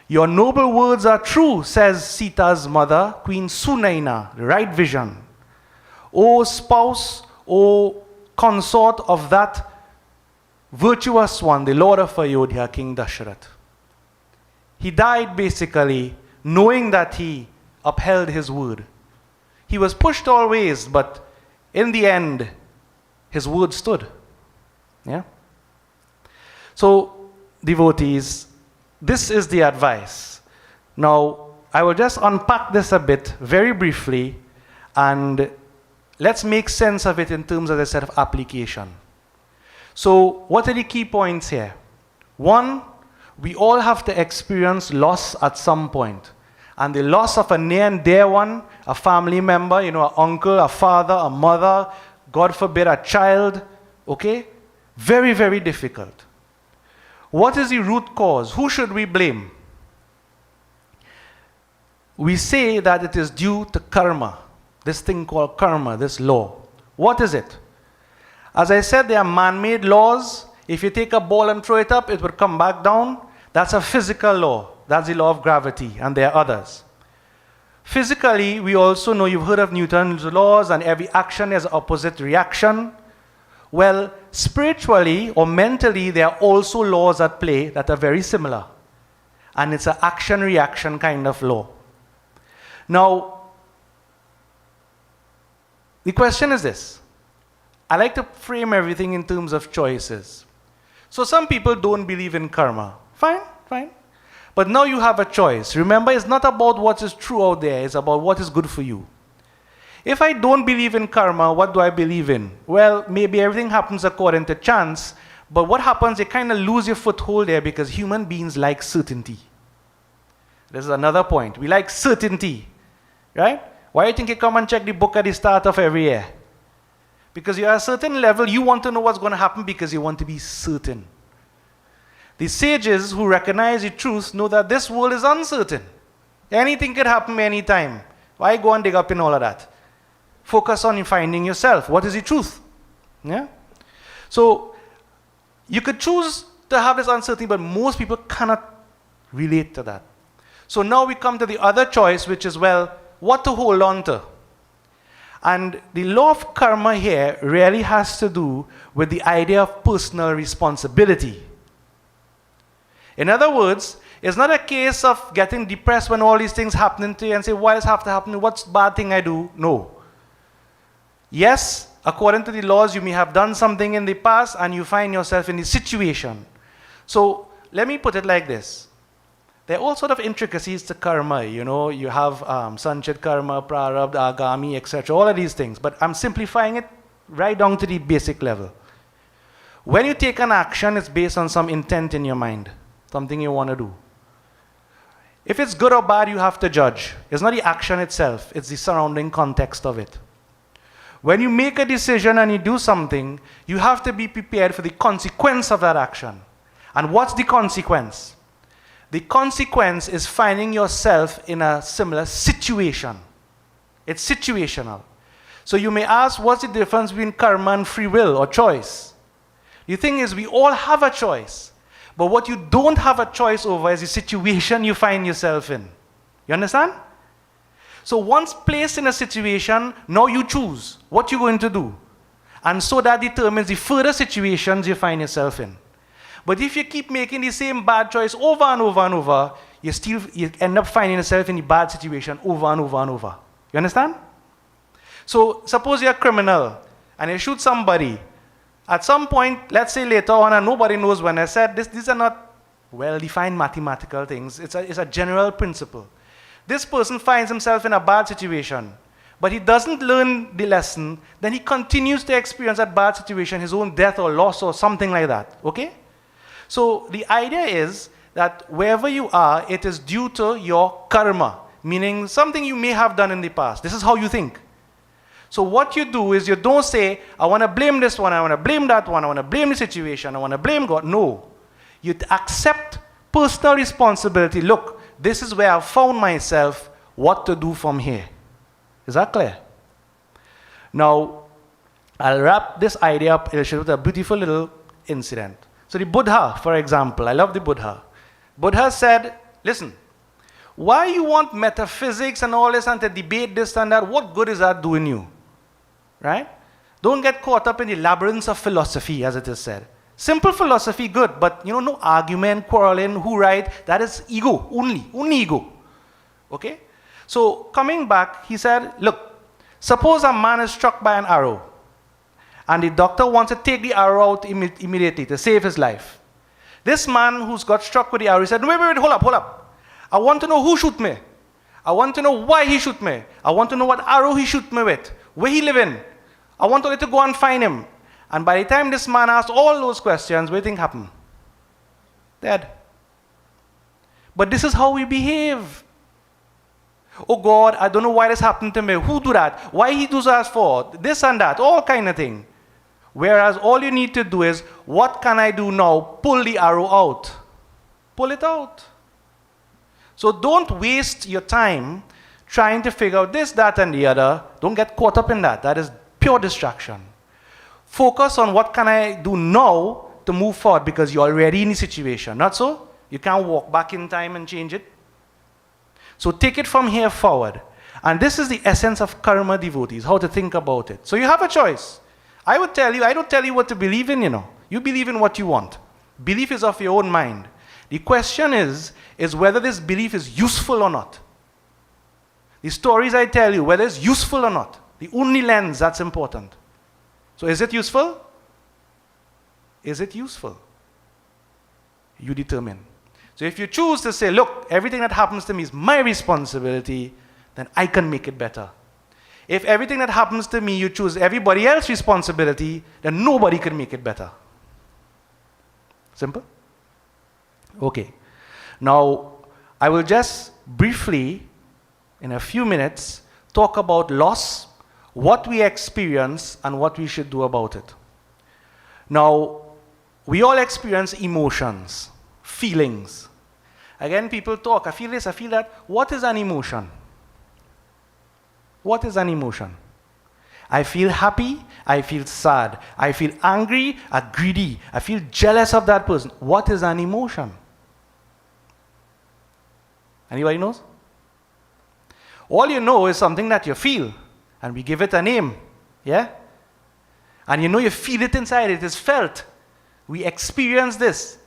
Your noble words are true, says Sita's mother, Queen Sunaina, the right vision. O spouse, O consort of that virtuous one, the Lord of Ayodhya, King Dasharath. He died basically knowing that he upheld his word. He was pushed always, but in the end, his word stood. Yeah? So, devotees, this is the advice. Now, I will just unpack this a bit very briefly, and let's make sense of it in terms, as I said, of application. So, what are the key points here? One, we all have to experience loss at some point. And the loss of a near and dear one, a family member, an uncle, a father, a mother, God forbid, a child, okay? Very, very difficult. What is the root cause? Who should we blame? We say that it is due to karma, this thing called karma, this law. What is it? As I said, there are man-made laws. If you take a ball and throw it up, it will come back down. That's a physical law. That's the law of gravity, and there are others. Physically, we also know, you've heard of Newton's laws, and every action has opposite reaction. Well, spiritually or mentally, there are also laws at play that are very similar. And it's an action-reaction kind of law. Now, the question is this. I like to frame everything in terms of choices. So some people don't believe in karma. Fine, fine. But now you have a choice. Remember, it's not about what is true out there. It's about what is good for you. If I don't believe in karma, what do I believe in? Well, maybe everything happens according to chance. But what happens, you kind of lose your foothold there because human beings like certainty. This is another point. We like certainty. Right? Why do you think you come and check the book at the start of every year? Because you're at a certain level, you want to know what's going to happen because you want to be certain. The sages who recognize the truth know that this world is uncertain. Anything could happen anytime. Why go and dig up in all of that? Focus on finding yourself. What is the truth? Yeah? So, you could choose to have this uncertainty, but most people cannot relate to that. So now we come to the other choice, which is, well, what to hold on to. And the law of karma here really has to do with the idea of personal responsibility. In other words, it's not a case of getting depressed when all these things happen to you and say, why does this have to happen? What's the bad thing I do? No. Yes, according to the laws, you may have done something in the past and you find yourself in the situation. So let me put it like this. There are all sort of intricacies to karma. You have sanchit karma, prarabdha, agami, etc. All of these things. But I'm simplifying it right down to the basic level. When you take an action, it's based on some intent in your mind. Something you want to do. If it's good or bad, you have to judge. It's not the action itself. It's the surrounding context of it. When you make a decision and you do something, you have to be prepared for the consequence of that action. And what's the consequence? The consequence is finding yourself in a similar situation. It's situational. So you may ask, what's the difference between karma and free will or choice? The thing is, we all have a choice. But what you don't have a choice over is the situation you find yourself in. You understand? So once placed in a situation, now you choose what you're going to do. And so that determines the further situations you find yourself in. But if you keep making the same bad choice over and over and over, you end up finding yourself in the bad situation over and over and over. You understand? So suppose you're a criminal and you shoot somebody. At some point, let's say later on, and nobody knows when I said this, these are not well-defined mathematical things. It's a general principle. This person finds himself in a bad situation, but he doesn't learn the lesson, then he continues to experience that bad situation, his own death or loss or something like that. Okay? So the idea is that wherever you are, it is due to your karma, meaning something you may have done in the past. This is how you think. So what you do is you don't say, I want to blame this one, I want to blame that one, I want to blame the situation, I want to blame God. No. You accept personal responsibility. Look, this is where I found myself, what to do from here. Is that clear? Now, I'll wrap this idea up with a beautiful little incident. So the Buddha, for example, I love the Buddha. Buddha said, listen, why you want metaphysics and all this and to debate this and that, what good is that doing you? Right? Don't get caught up in the labyrinths of philosophy, as it is said. Simple philosophy, good, but no argument, quarreling, who right, that is ego, only ego. Okay? So coming back, he said, look, suppose a man is struck by an arrow, and the doctor wants to take the arrow out immediately to save his life. This man who's got struck with the arrow, he said, no, wait, hold up. I want to know who shoot me. I want to know why he shoot me. I want to know what arrow he shoot me with, where he live in. I want to go and find him. And by the time this man asked all those questions, what do you think happened? Dead. But this is how we behave. Oh God, I don't know why this happened to me. Who do that? Why he does that for? This and that, all kind of thing. Whereas all you need to do is, what can I do now? Pull the arrow out. Pull it out. So don't waste your time trying to figure out this, that, and the other. Don't get caught up in that. That is pure distraction. Focus on what can I do now to move forward, because you're already in the situation. Not so? You can't walk back in time and change it. So take it from here forward. And this is the essence of karma devotees, how to think about it. So you have a choice. I would tell you, I don't tell you what to believe in, You believe in what you want. Belief is of your own mind. The question is whether this belief is useful or not. The stories I tell you, whether it's useful or not. The only lens that's important. So is it useful? Is it useful? You determine. So if you choose to say, look, everything that happens to me is my responsibility, then I can make it better. If everything that happens to me, you choose everybody else's responsibility, then nobody can make it better. Simple? Okay. Now, I will just briefly, in a few minutes, talk about loss, what we experience, and what we should do about it. Now, we all experience emotions, feelings. Again, people talk, I feel this, I feel that. What is an emotion? What is an emotion? I feel happy, I feel sad, I feel angry, or greedy, I feel jealous of that person. What is an emotion? Anybody knows? All you know is something that you feel, and we give it a name, yeah? And you feel it inside, it is felt. We experience this.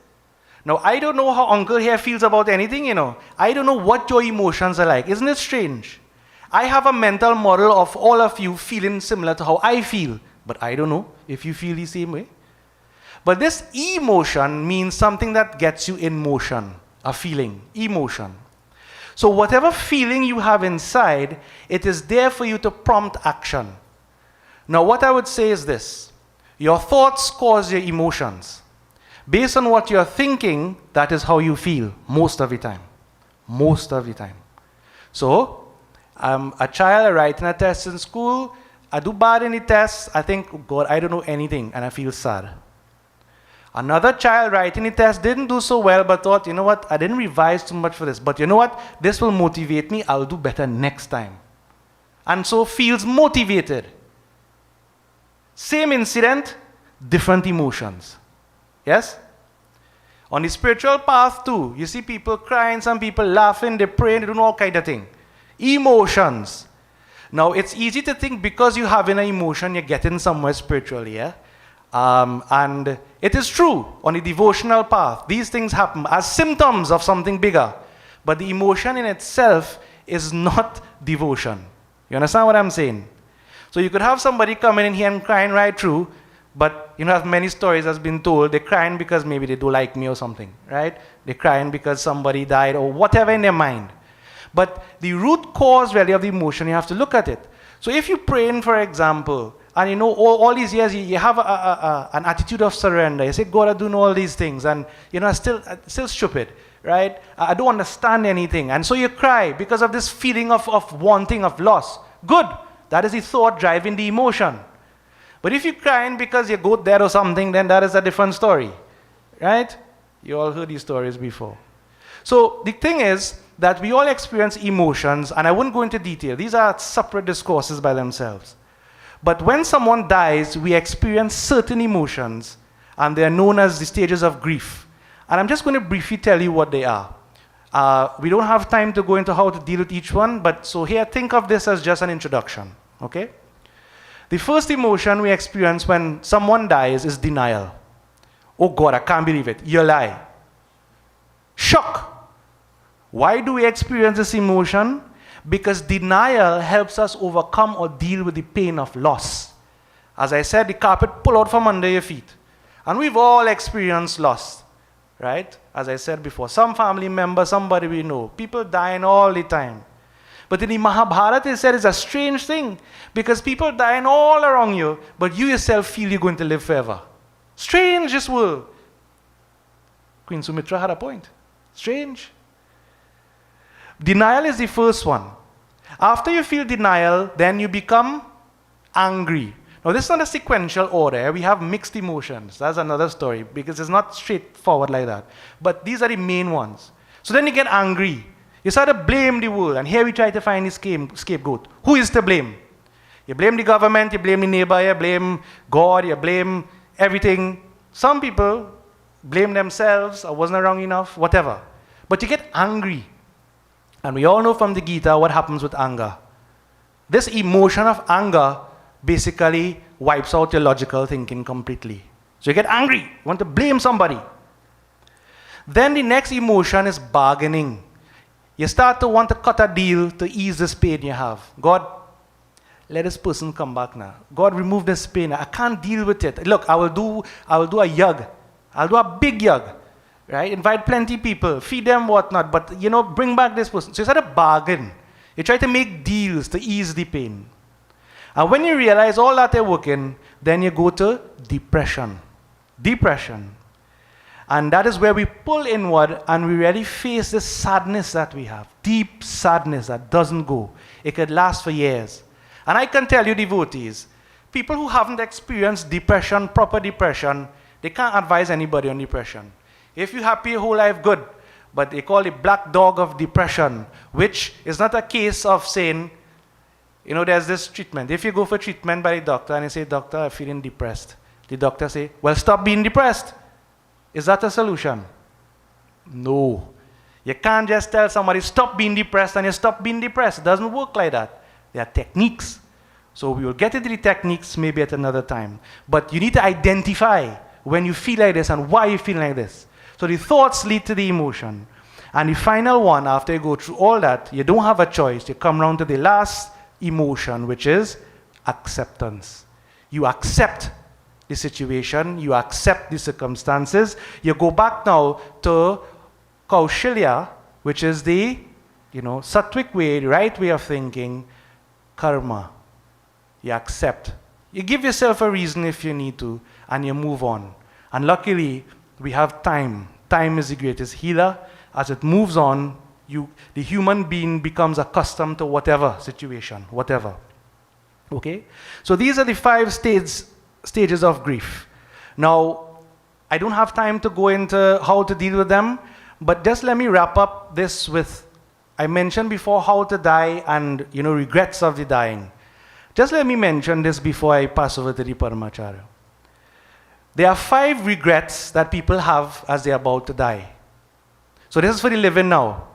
Now, I don't know how Uncle here feels about anything, I don't know what your emotions are like. Isn't it strange? I have a mental model of all of you feeling similar to how I feel, but I don't know if you feel the same way. But this emotion means something that gets you in motion, a feeling, emotion. So whatever feeling you have inside, it is there for you to prompt action. Now what I would say is this. Your thoughts cause your emotions. Based on what you're thinking, that is how you feel most of the time. Most of the time. So, a child writing a test in school, I do bad in the test, I think, oh God, I don't know anything, and I feel sad. Another child writing the test didn't do so well, but thought, what, I didn't revise too much for this, but you know what, this will motivate me, I'll do better next time. And so feels motivated. Same incident, different emotions. Yes? On the spiritual path too, you see people crying, some people laughing, they praying, they doing all kind of thing. Emotions. Now it's easy to think because you have an emotion, you're getting somewhere spiritually, yeah? And it is true on the devotional path. These things happen as symptoms of something bigger. But the emotion in itself is not devotion. You understand what I'm saying? So you could have somebody coming in here and crying right through, but have many stories has been told, they're crying because maybe they don't like me or something, right? They're crying because somebody died or whatever in their mind. But the root cause really of the emotion, you have to look at it. So if you're praying, for example, and all these years you have an attitude of surrender. You say, God, I do know all these things, and still stupid, right? I don't understand anything. And so you cry because of this feeling of wanting, of loss. Good. That is the thought driving the emotion. But if you're crying because you go there or something, then that is a different story, right? You all heard these stories before. So the thing is that we all experience emotions, and I wouldn't go into detail. These are separate discourses by themselves. But when someone dies, we experience certain emotions, and they are known as the stages of grief. And I'm just going to briefly tell you what they are. We don't have time to go into how to deal with each one, but so here, think of this as just an introduction, okay? The first emotion we experience when someone dies is denial. Oh God, I can't believe it. You lie. Shock. Why do we experience this emotion? Because denial helps us overcome or deal with the pain of loss. As I said, the carpet pull out from under your feet. And we've all experienced loss, right? As I said before, some family member, somebody we know, people dying all the time. But in the Mahabharata, it said it's a strange thing because people dying all around you, but you yourself feel you're going to live forever. Strange, this world. Queen Sumitra had a point. Strange. Denial is the first one. After you feel denial, then you become angry. Now, this is not a sequential order. We have mixed emotions. That's another story because it's not straightforward like that. But these are the main ones. So then you get angry. You start to blame the world. And here we try to find the scapegoat. Who is to blame? You blame the government, you blame the neighbor, you blame God, you blame everything. Some people blame themselves, I wasn't around enough, whatever. But you get angry. And we all know from the Gita what happens with anger. This emotion of anger basically wipes out your logical thinking completely. So you get angry, you want to blame somebody. Then the next emotion is bargaining. You start to want to cut a deal to ease this pain you have. God, let this person come back now. God, remove this pain. I can't deal with it. Look, I will do a yug. I'll do a big yug. Right? Invite plenty people, feed them whatnot, but bring back this person. So you start to bargain. You try to make deals to ease the pain. And when you realize all that ain't working, then you go to depression. Depression. And that is where we pull inward and we really face this sadness that we have. Deep sadness that doesn't go. It could last for years. And I can tell you, devotees, people who haven't experienced depression, proper depression, they can't advise anybody on depression. If you're happy your whole life, good. But they call it black dog of depression, which is not a case of saying, there's this treatment. If you go for treatment by the doctor and you say, doctor, I'm feeling depressed. The doctor say, well, stop being depressed. Is that a solution? No. You can't just tell somebody, stop being depressed, and you stop being depressed. It doesn't work like that. There are techniques. So we will get into the techniques maybe at another time. But you need to identify when you feel like this and why you feel like this. So the thoughts lead to the emotion. And the final one, after you go through all that, you don't have a choice. You come round to the last emotion, which is acceptance. You accept the situation, you accept the circumstances. You go back now to Kaushalya, which is the, sattvic way, the right way of thinking, karma. You accept. You give yourself a reason if you need to, and you move on. And luckily, we have time. Time is the greatest healer. As it moves on, the human being becomes accustomed to whatever situation, whatever. Okay? So these are the 5 stages of grief. Now, I don't have time to go into how to deal with them, but just let me wrap up this with, I mentioned before how to die and, regrets of the dying. Just let me mention this before I pass over to the Paramacharya. There are 5 regrets that people have as they're about to die. So this is for the living now.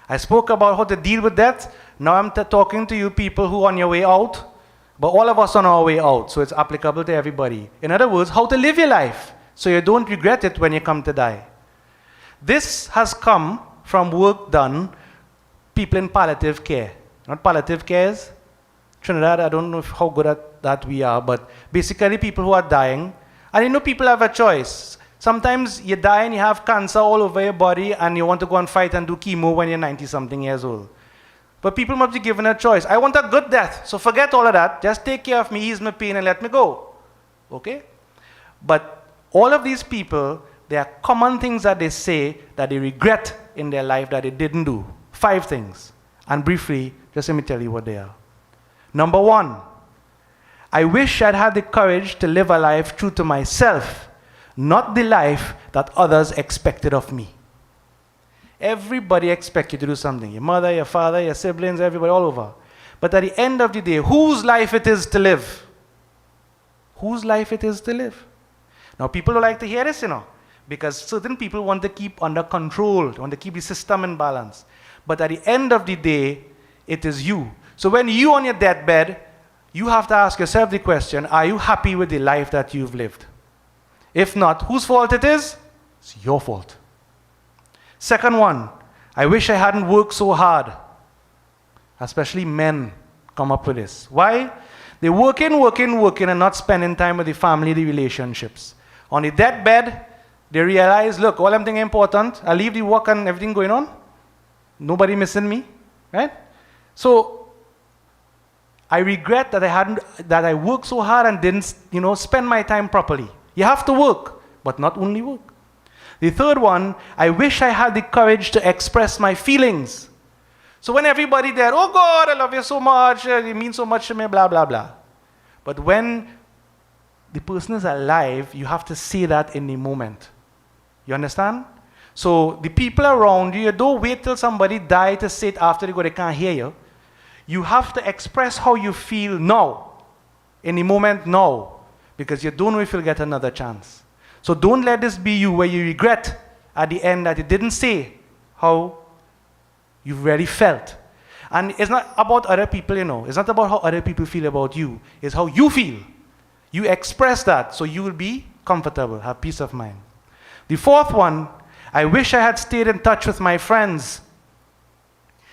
I spoke about how to deal with death. Now I'm talking to you people who are on your way out, but all of us on our way out, so it's applicable to everybody. In other words, how to live your life so you don't regret it when you come to die. This has come from work done, people in palliative care. Not palliative cares. Trinidad, I don't know how good at that we are, but basically people who are dying. And people have a choice. Sometimes you die and you have cancer all over your body and you want to go and fight and do chemo when you're 90-something years old. But people must be given a choice. I want a good death, so forget all of that. Just take care of me, ease my pain, and let me go. Okay? But all of these people, there are common things that they say that they regret in their life that they didn't do. 5 things. And briefly, just let me tell you what they are. Number 1, I wish I'd had the courage to live a life true to myself, not the life that others expected of me. Everybody expects you to do something. Your mother, your father, your siblings, everybody, all over. But at the end of the day, whose life it is to live? Whose life it is to live? Now, people don't like to hear this, because certain people want to keep under control, want to keep the system in balance. But at the end of the day, it is you. So when you on your deathbed, you have to ask yourself the question, are you happy with the life that you've lived? If not, whose fault it is? It's your fault. Second one, I wish I hadn't worked so hard. Especially men come up with this. Why? They're working, and not spending time with the family, the relationships. On the deathbed, they realize, look, all I'm thinking important, I leave the work and everything going on. Nobody missing me, right? So, I regret that I worked so hard and didn't, spend my time properly. You have to work, but not only work. The third one, I wish I had the courage to express my feelings. So when everybody there, oh God, I love you so much, you mean so much to me, blah, blah, blah. But when the person is alive, you have to say that in the moment. You understand? So the people around you, don't wait till somebody dies to say it after they can't hear you. You have to express how you feel now, in the moment now, because you don't know if you'll get another chance. So don't let this be you where you regret at the end that you didn't say how you really felt. And it's not about other people, It's not about how other people feel about you. It's how you feel. You express that so you will be comfortable, have peace of mind. The fourth one, I wish I had stayed in touch with my friends.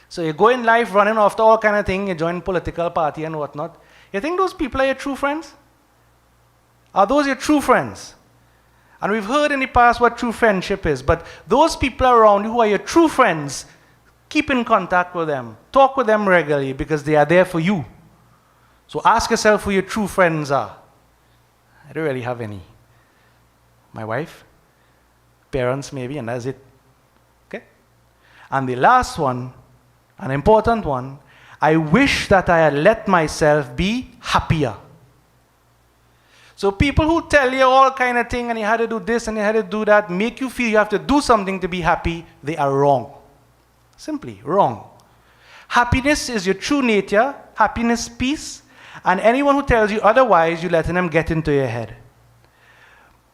So you go in life running after all kind of thing, you join political party and whatnot. You think those people are your true friends? Are those your true friends? And we've heard in the past what true friendship is, but those people around you who are your true friends, keep in contact with them. Talk with them regularly because they are there for you. So ask yourself who your true friends are. I don't really have any. My wife, parents maybe, and that's it. Okay? And the last one, an important one, I wish that I had let myself be happier. So people who tell you all kind of thing and you had to do this and you had to do that, make you feel you have to do something to be happy, they are wrong. Simply wrong. Happiness is your true nature, happiness, peace, and anyone who tells you otherwise, you're letting them get into your head.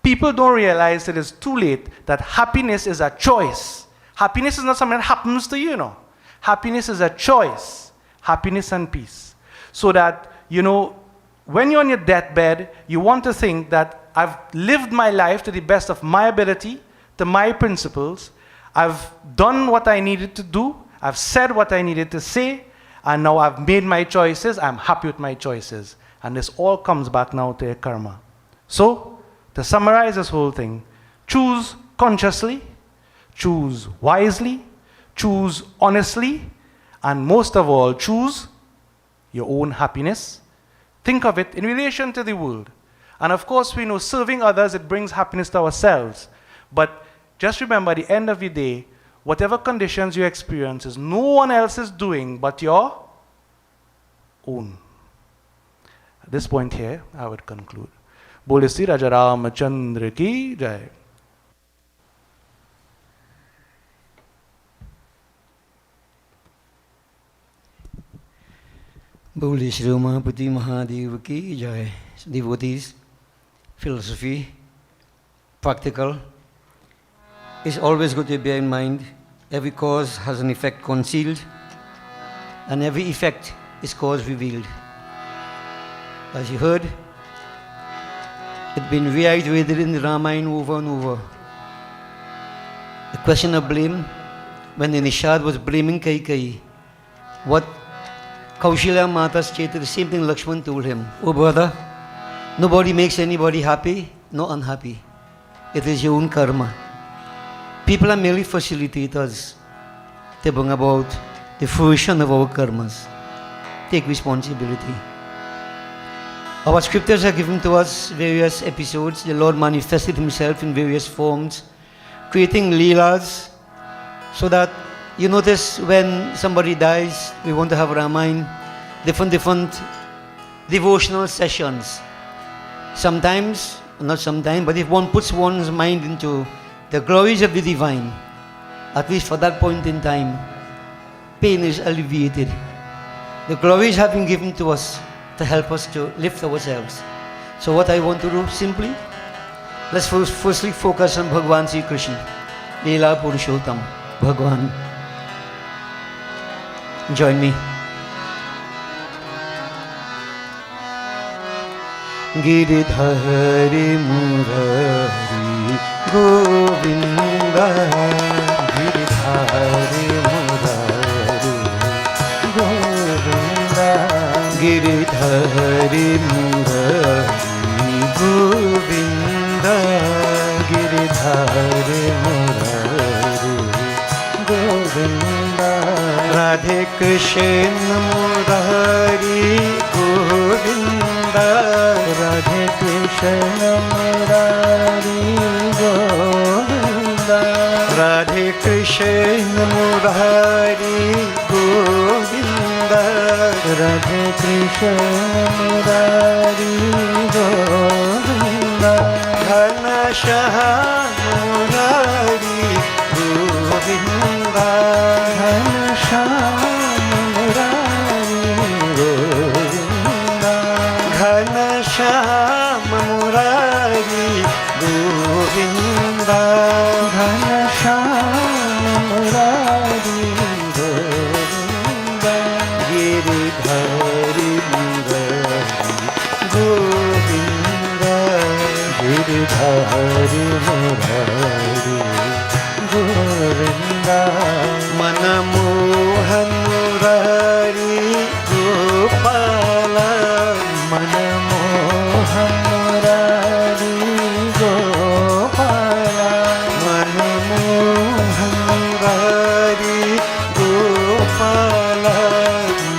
People don't realize that it's too late, that happiness is a choice. Happiness is not something that happens to you, Happiness is a choice. Happiness and peace. So that, when you're on your deathbed, you want to think that I've lived my life to the best of my ability, to my principles. I've done what I needed to do. I've said what I needed to say. And now I've made my choices. I'm happy with my choices. And this all comes back now to your karma. So, to summarize this whole thing, choose consciously, choose wisely, choose honestly, and most of all, choose your own happiness. Think of it in relation to the world. And of course, we know serving others, it brings happiness to ourselves. But just remember, at the end of the day, whatever conditions you experience is no one else is doing but your own. At this point here, I would conclude. Bole Sri Raja Ramachandra ki jai. Bole Shri Ramapati Mahadev ki jai. Devotees, philosophy, practical, is always good to bear in mind. Every cause has an effect concealed, and every effect is cause revealed. As you heard, it's been reiterated in the Ramayana over and over. The question of blame, when the Nishad was blaming Kaikai, what Kaushalya Mata stated, the same thing Lakshman told him. Oh brother, nobody makes anybody happy, nor unhappy. It is your own karma. People are merely facilitators to bring about the fruition of our karmas. Take responsibility. Our scriptures are given to us various episodes. The Lord manifested himself in various forms, creating leelas, so that you notice when somebody dies, we want to have Ramayana, different devotional sessions. Sometimes, not sometimes, but if one puts one's mind into the glories of the divine, at least for that point in time, pain is alleviated. The glories have been given to us to help us to lift ourselves. So what I want to do, simply, let's firstly focus on Bhagavan Sri Krishna, Leela Purushottam, Bhagavan. Join me. गिरिधरि Murari Govind Giridhari Murari Govind गिरिधरि Murari Govind Giridhari Murari Govind Radhe Krishna Murari Govind Radhe Krishna Murari Govind Radhe Krishna Murari Govind Radhe Krishna Murari Govind Ghanshyam Murari Govind Ghanshyam Murari Govind Ghanshyam Murari Govind Ghanshyam Murari Govind गिरिधरि Murari Govind Giridhari Murari Govind Manmohan Murari Gopal Manmohan Murari Gopal Manmohan Murari Gopal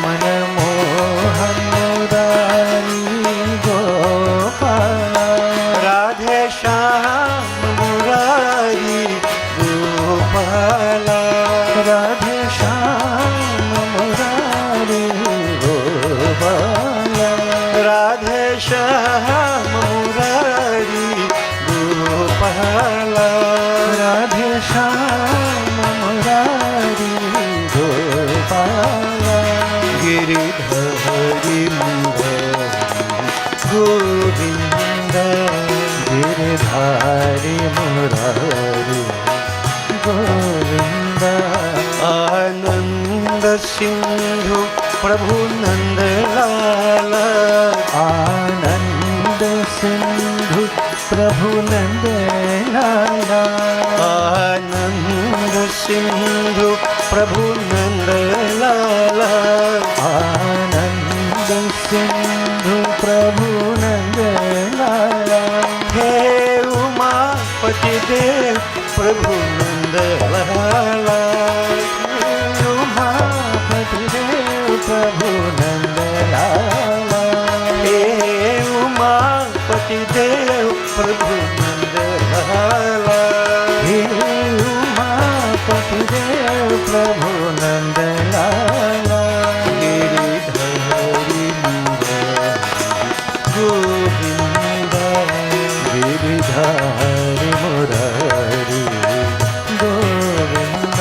Manmohan Murari Gopal Radhe Shyam Murari Gopal Radhe Shyam Murari Gopal Radhe Shyam Murari Gopal Radhe Shyam Murari Gopal गिरिधरि Murari Govind Giridhari Murari Govind Anand Sindhu Prabhu Nandlal Anand Sindhu Prabhu Nandlal Anand Sindhu Prabhu Nandlal Anand Sindhu Prabhu Nandlal hey Umapati Dev Prabhu Nandlal Umapati Dev Prabhu Nandlal hey Umapati Dev Prabhu Nandlal hey Umapati Dev Prabhu Nandlal गिरिधरि Murari Govind Giridhari Murari Govind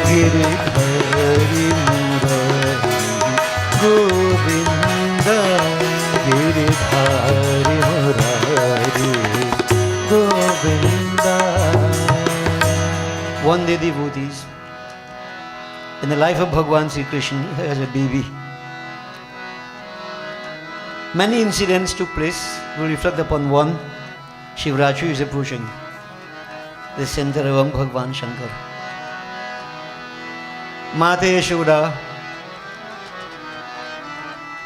गिरिधरि Murari Govind Giridhari Murari Govind One day, devotees, in the life of Bhagwan Sri Krishna, he has a baby. Many incidents took place. We'll reflect upon one. Shivratri is approaching, the center of Bhagwan Shankar. Mata Yashoda,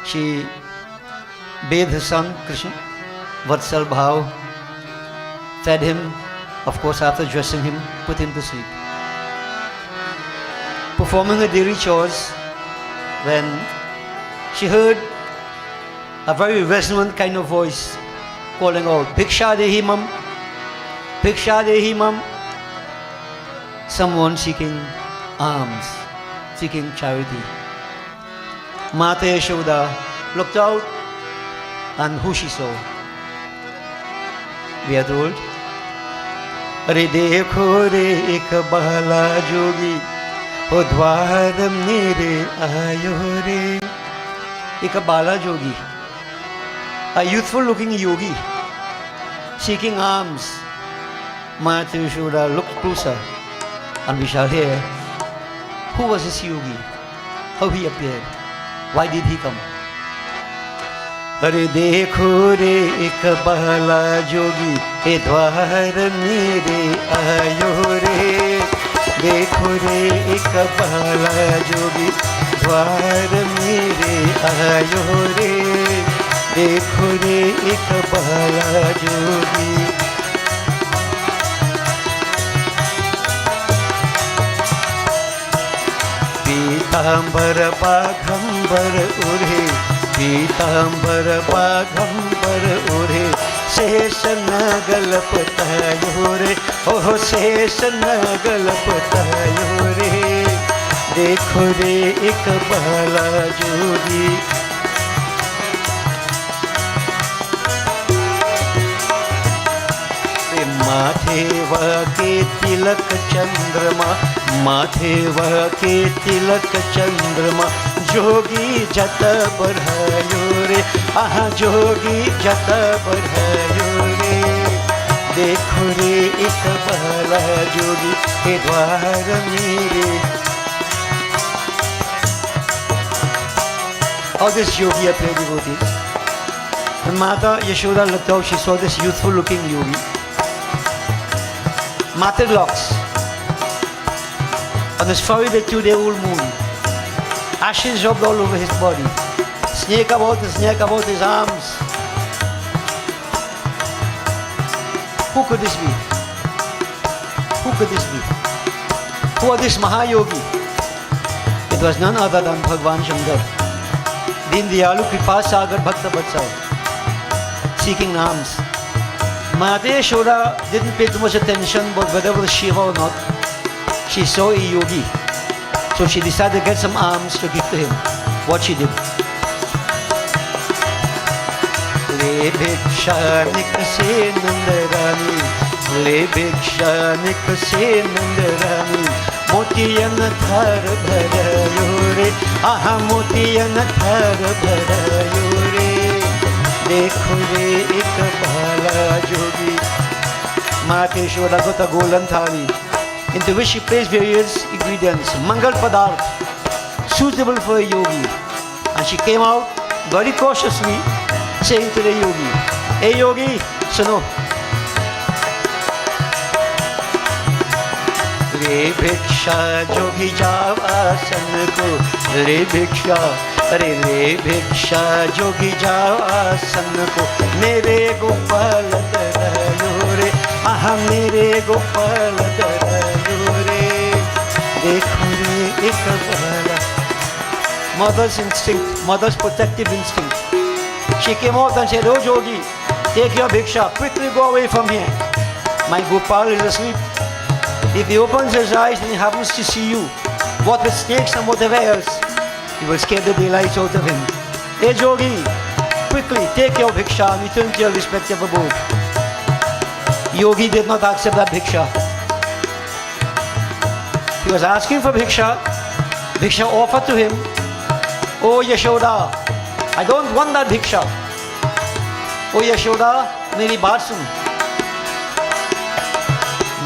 she bathed her son Krishna, Vatsal Bhav, fed him, of course after dressing him, put him to sleep. Performing her daily chores, when she heard a very resonant kind of voice calling out, Bhiksha Dehi Mam, Bhiksha Dehi Mam. Someone seeking alms, seeking charity. Mata Yashoda looked out, and who she saw? We are told, अरे देखो रे एक बाला जोगी ओ द्वार मेरे आयो रे. एक बाला jogi, a youthful looking yogi seeking alms. Mata Yashoda looked closer, and we shall hear who was this yogi, how he appeared, why did he come. अरे देखो रे एक बाला जोगी हे द्वार मेरे आयो रे। देखो रे एक बाला जोगी द्वार मेरे आयो रे। देखो रे एक बाला जोगी। पीतांबर बाघंबर उरे, पीतांबर बाघंबर उरे, शेष नगलपतायो रे, ओह शेष नगलपतायो रे। देखो रे एक बाला जोगी। माथे के तिलक चंद्रमा, माथे के तिलक चंद्रमा, जोगी जत बढ़ायो रे, आहा जोगी जत बढ़ायो रे। देखो रे एक बाला जोगी के द्वार मेरे। All this yogi appeared devotees. And Mata Yashoda looked out, she saw this youthful looking yogi. Matted locks on his forehead, a 2-day-old moon, ashes rubbed all over his body, snake about his neck, about his arms. Who could this be? Who could this be? Who are this Mahayogi? It was none other than Bhagwan Shankar, Deen Dayalu Kripa Sagar Bhakta Vatsal, seeking alms. Mata Yashoda didn't pay too much attention about whether it was Shiva or not. She saw a yogi, so she decided to get some alms to give to him. What she did? Le bhiksha nikse nandarani, le bhiksha nikse nandarani, motiyan thar bharayo re, aha motiyan thar bharayo re। देखो रे एक बाला जोगी। Mata Yashoda got a golden thali, into which she placed various ingredients, mangal padarth, suitable for a yogi. And she came out very cautiously, saying to the yogi, "Hey yogi, suno, ले भिक्षा जोगी जाओ आसन को, ले भिक्षा, अरे ले भिक्षा जोगी जाओ आसन को, मेरे गोपाल दरायो रे, आहा मेरे गोपाल दरायो रे। देखो रे एक बाला। Mother's instinct, mother's protective instinct. She came out and said, "Oh Jogi, take your bhiksha, quickly go away from here. My Gopal is asleep. If he opens his eyes and he happens to see you, what with snakes and whatever else, he will scare the daylights out of him. Hey Jogi, quickly take your bhiksha and return to your respective abode." Yogi did not accept that bhiksha. He was asking for bhiksha. Bhiksha offered to him. "Oh Yashoda, I don't want that bhiksha. Oh Yashoda, मेरी बात सुन।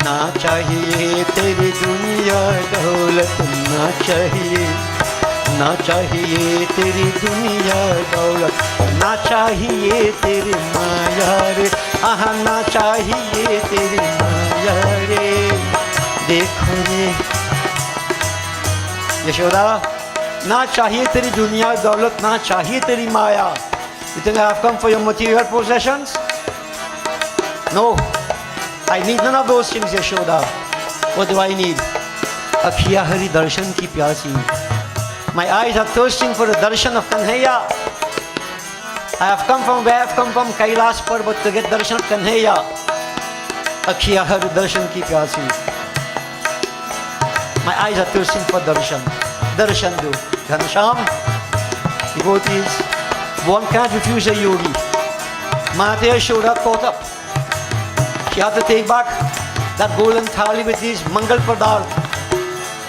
ना चाहिए तेरी दुनिया दौलत, ना चाहिए, ना चाहिए तेरी दुनिया दौलत, ना चाहिए तेरी माया रे, आहा ना चाहिए तेरी माया रे। देखो रे यशोदा, ना चाहिए तेरी दुनिया दौलत, ना चाहिए तेरी माया। You think I have come for your material possessions? No, I need none of those things, Yashoda. What do I need? Akhiya Hari darshan ki pyasi. My eyes are thirsting for the darshan of Kanhaiya. I have come from where I have come from, Kailash Parvat, to get darshan of Kanhaiya. Akhiya Hari darshan ki pyasi. My eyes are thirsting for darshan. Darshan do. Ghansham, devotees, one can't refuse a yogi. Mata Yashoda caught up. She had to take back that golden thali with these mangal padarth,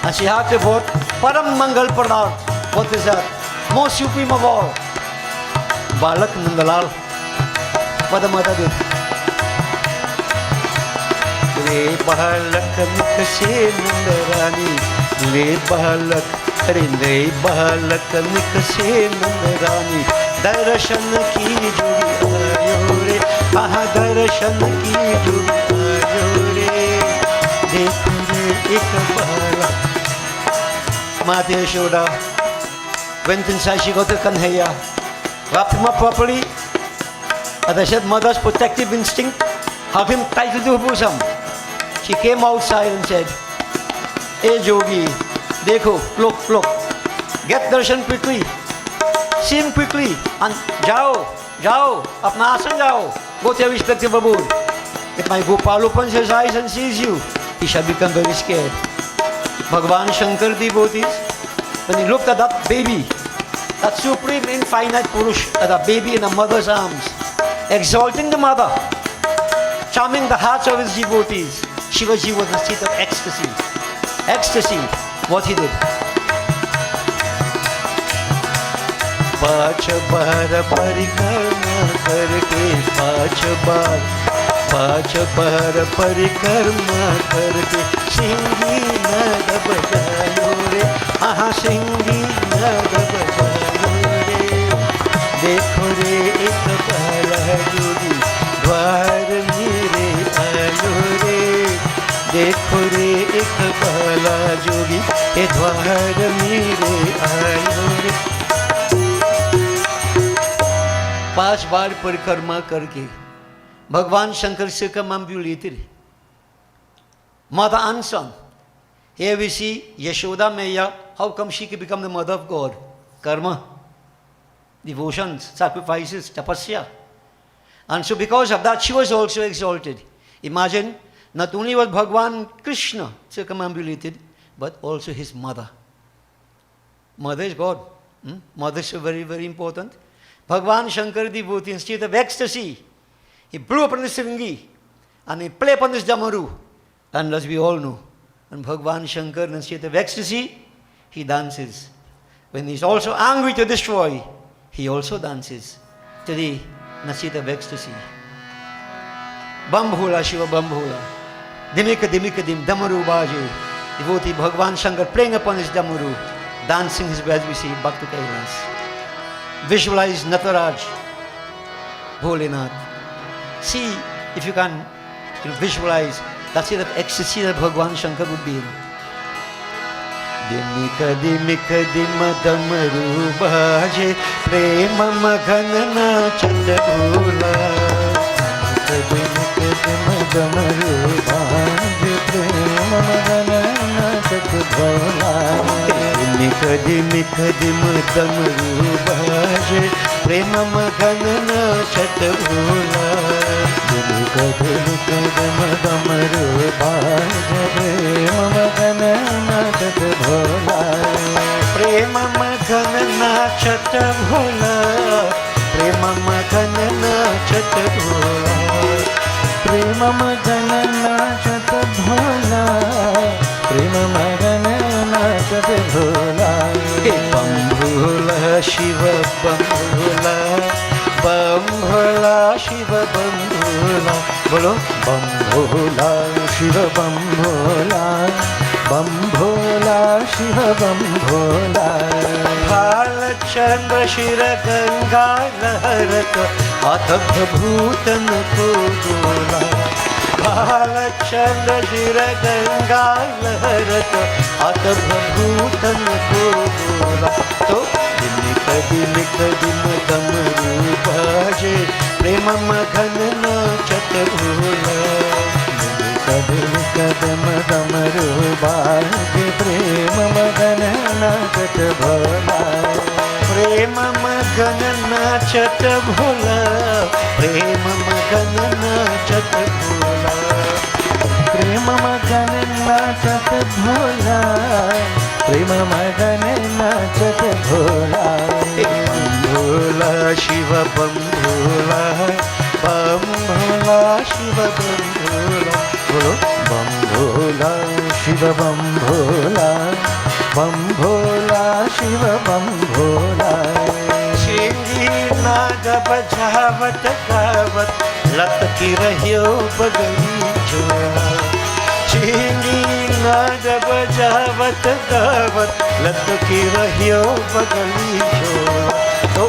and she had to vote Param Mangal Padarth. What is that? Most supreme of all. Balak Nandalal. What the mother did? Le balak mukh se nandarani, le balak, अरे ले बालक निक से नंदरानी, दर्शन की जोगी आयो रे, आहा दर्शन की जोगी आयो रे, देखो रे एक बाला. Mother Yashoda went inside, she got to Kanhaiya, wrapped him up properly. As I said, mother's protective instinct, hugged him tightly to her bosom. She came outside and said, hey Jogi, dekho, look, get darshan quickly, see him quickly, and jao, apna asan jao, go to your respective abode. If my Gopal opens his eyes and sees you, he shall become very scared. Bhagavan Shankar devotees, when he looked at that baby, that supreme infinite Purush, at a baby in a mother's arms, exalting the mother, charming the hearts of his devotees, Shivaji was in a state of ecstasy. Ecstasy, what he did. पांच बार परिक्रमा करके, पांच बार परिक्रमा करके, सिंगी नद बजायो रे, आहा सिंगी नद बजायो रे, देखो रे एक बाला जोगी द्वार मेरे आयो रे, देखो रे एक बाला जोगी ये द्वार मेरे आयो रे. 5 बार परिक्रमा करके Bhagavan Shankar circumambulated mother and son. Here we see Yashoda Maya. How come she could become the mother of God? Karma, devotions, sacrifices, tapasya. And so because of that, she was also exalted. Imagine, not only was Bhagavan Krishna circumambulated, but also his mother. Mother is God. Mother is so very, very important. Bhagavan Shankar devotee, in state of ecstasy, he blew upon the Siringi and he played upon this Damaru. And as we all know, when Bhagavan Shankar in state of ecstasy, he dances. When he is also angry to destroy, he also dances. Today, in a state of ecstasy. Bambhola Shiva Bambhola. Dimika Dimika Dim Damaru Baje. Devotee Bhagavan Shankar playing upon his Damaru, dancing his way as we see back to Kailas. Visualize Nataraj, Bholenath. See if you can visualize that state of ecstasy that Bhagavan Shankar would be in. Dimika dimika dima damaru baje, prema magana nachat bhola. Dimika dima damaru baje, prema magana nachat bhola. Dimika dimika dima damaru baje, prema magana nachat bhola. Dimika dimika dima damaru baje, prema magana nachat bhola. Prema magana nachat bhola. Prema magana nachat bhola. Prema magana nachat bhola. Prema magana nachat bhola. Bambhola Shiva Bambhola. Bambhola Shiva Bambhola. Bolo Bambhola Shiva Bambhola. Bambhola Shiva Bambhola. Bhal Chandra Shira Ganga Laharat Atabh Bhutan ko dola. Bhal Chandra Shira Ganga Laharat Atabh Bhutan ko dola. So dimika dimika dim damaru baje, prema magana nachat bhola. Dimika dimika dim damaru baje, prema magana nachat bhola. Prema magana nachat bhola. Prema magana nachat bhola. Prema magana nachat bhola. Prema magana nachat bhola. Bambhola Shiva Bambhola. Bambhola Shiva Bambhola. Bolo Bambhola Shiva Bambhola. Bambhola Shiva Bambhola. Shingi naga bajavat gavat, latki rahiyo bagali chola. Shingi naga bajavat gavat, latki rahiyo bagali chola. So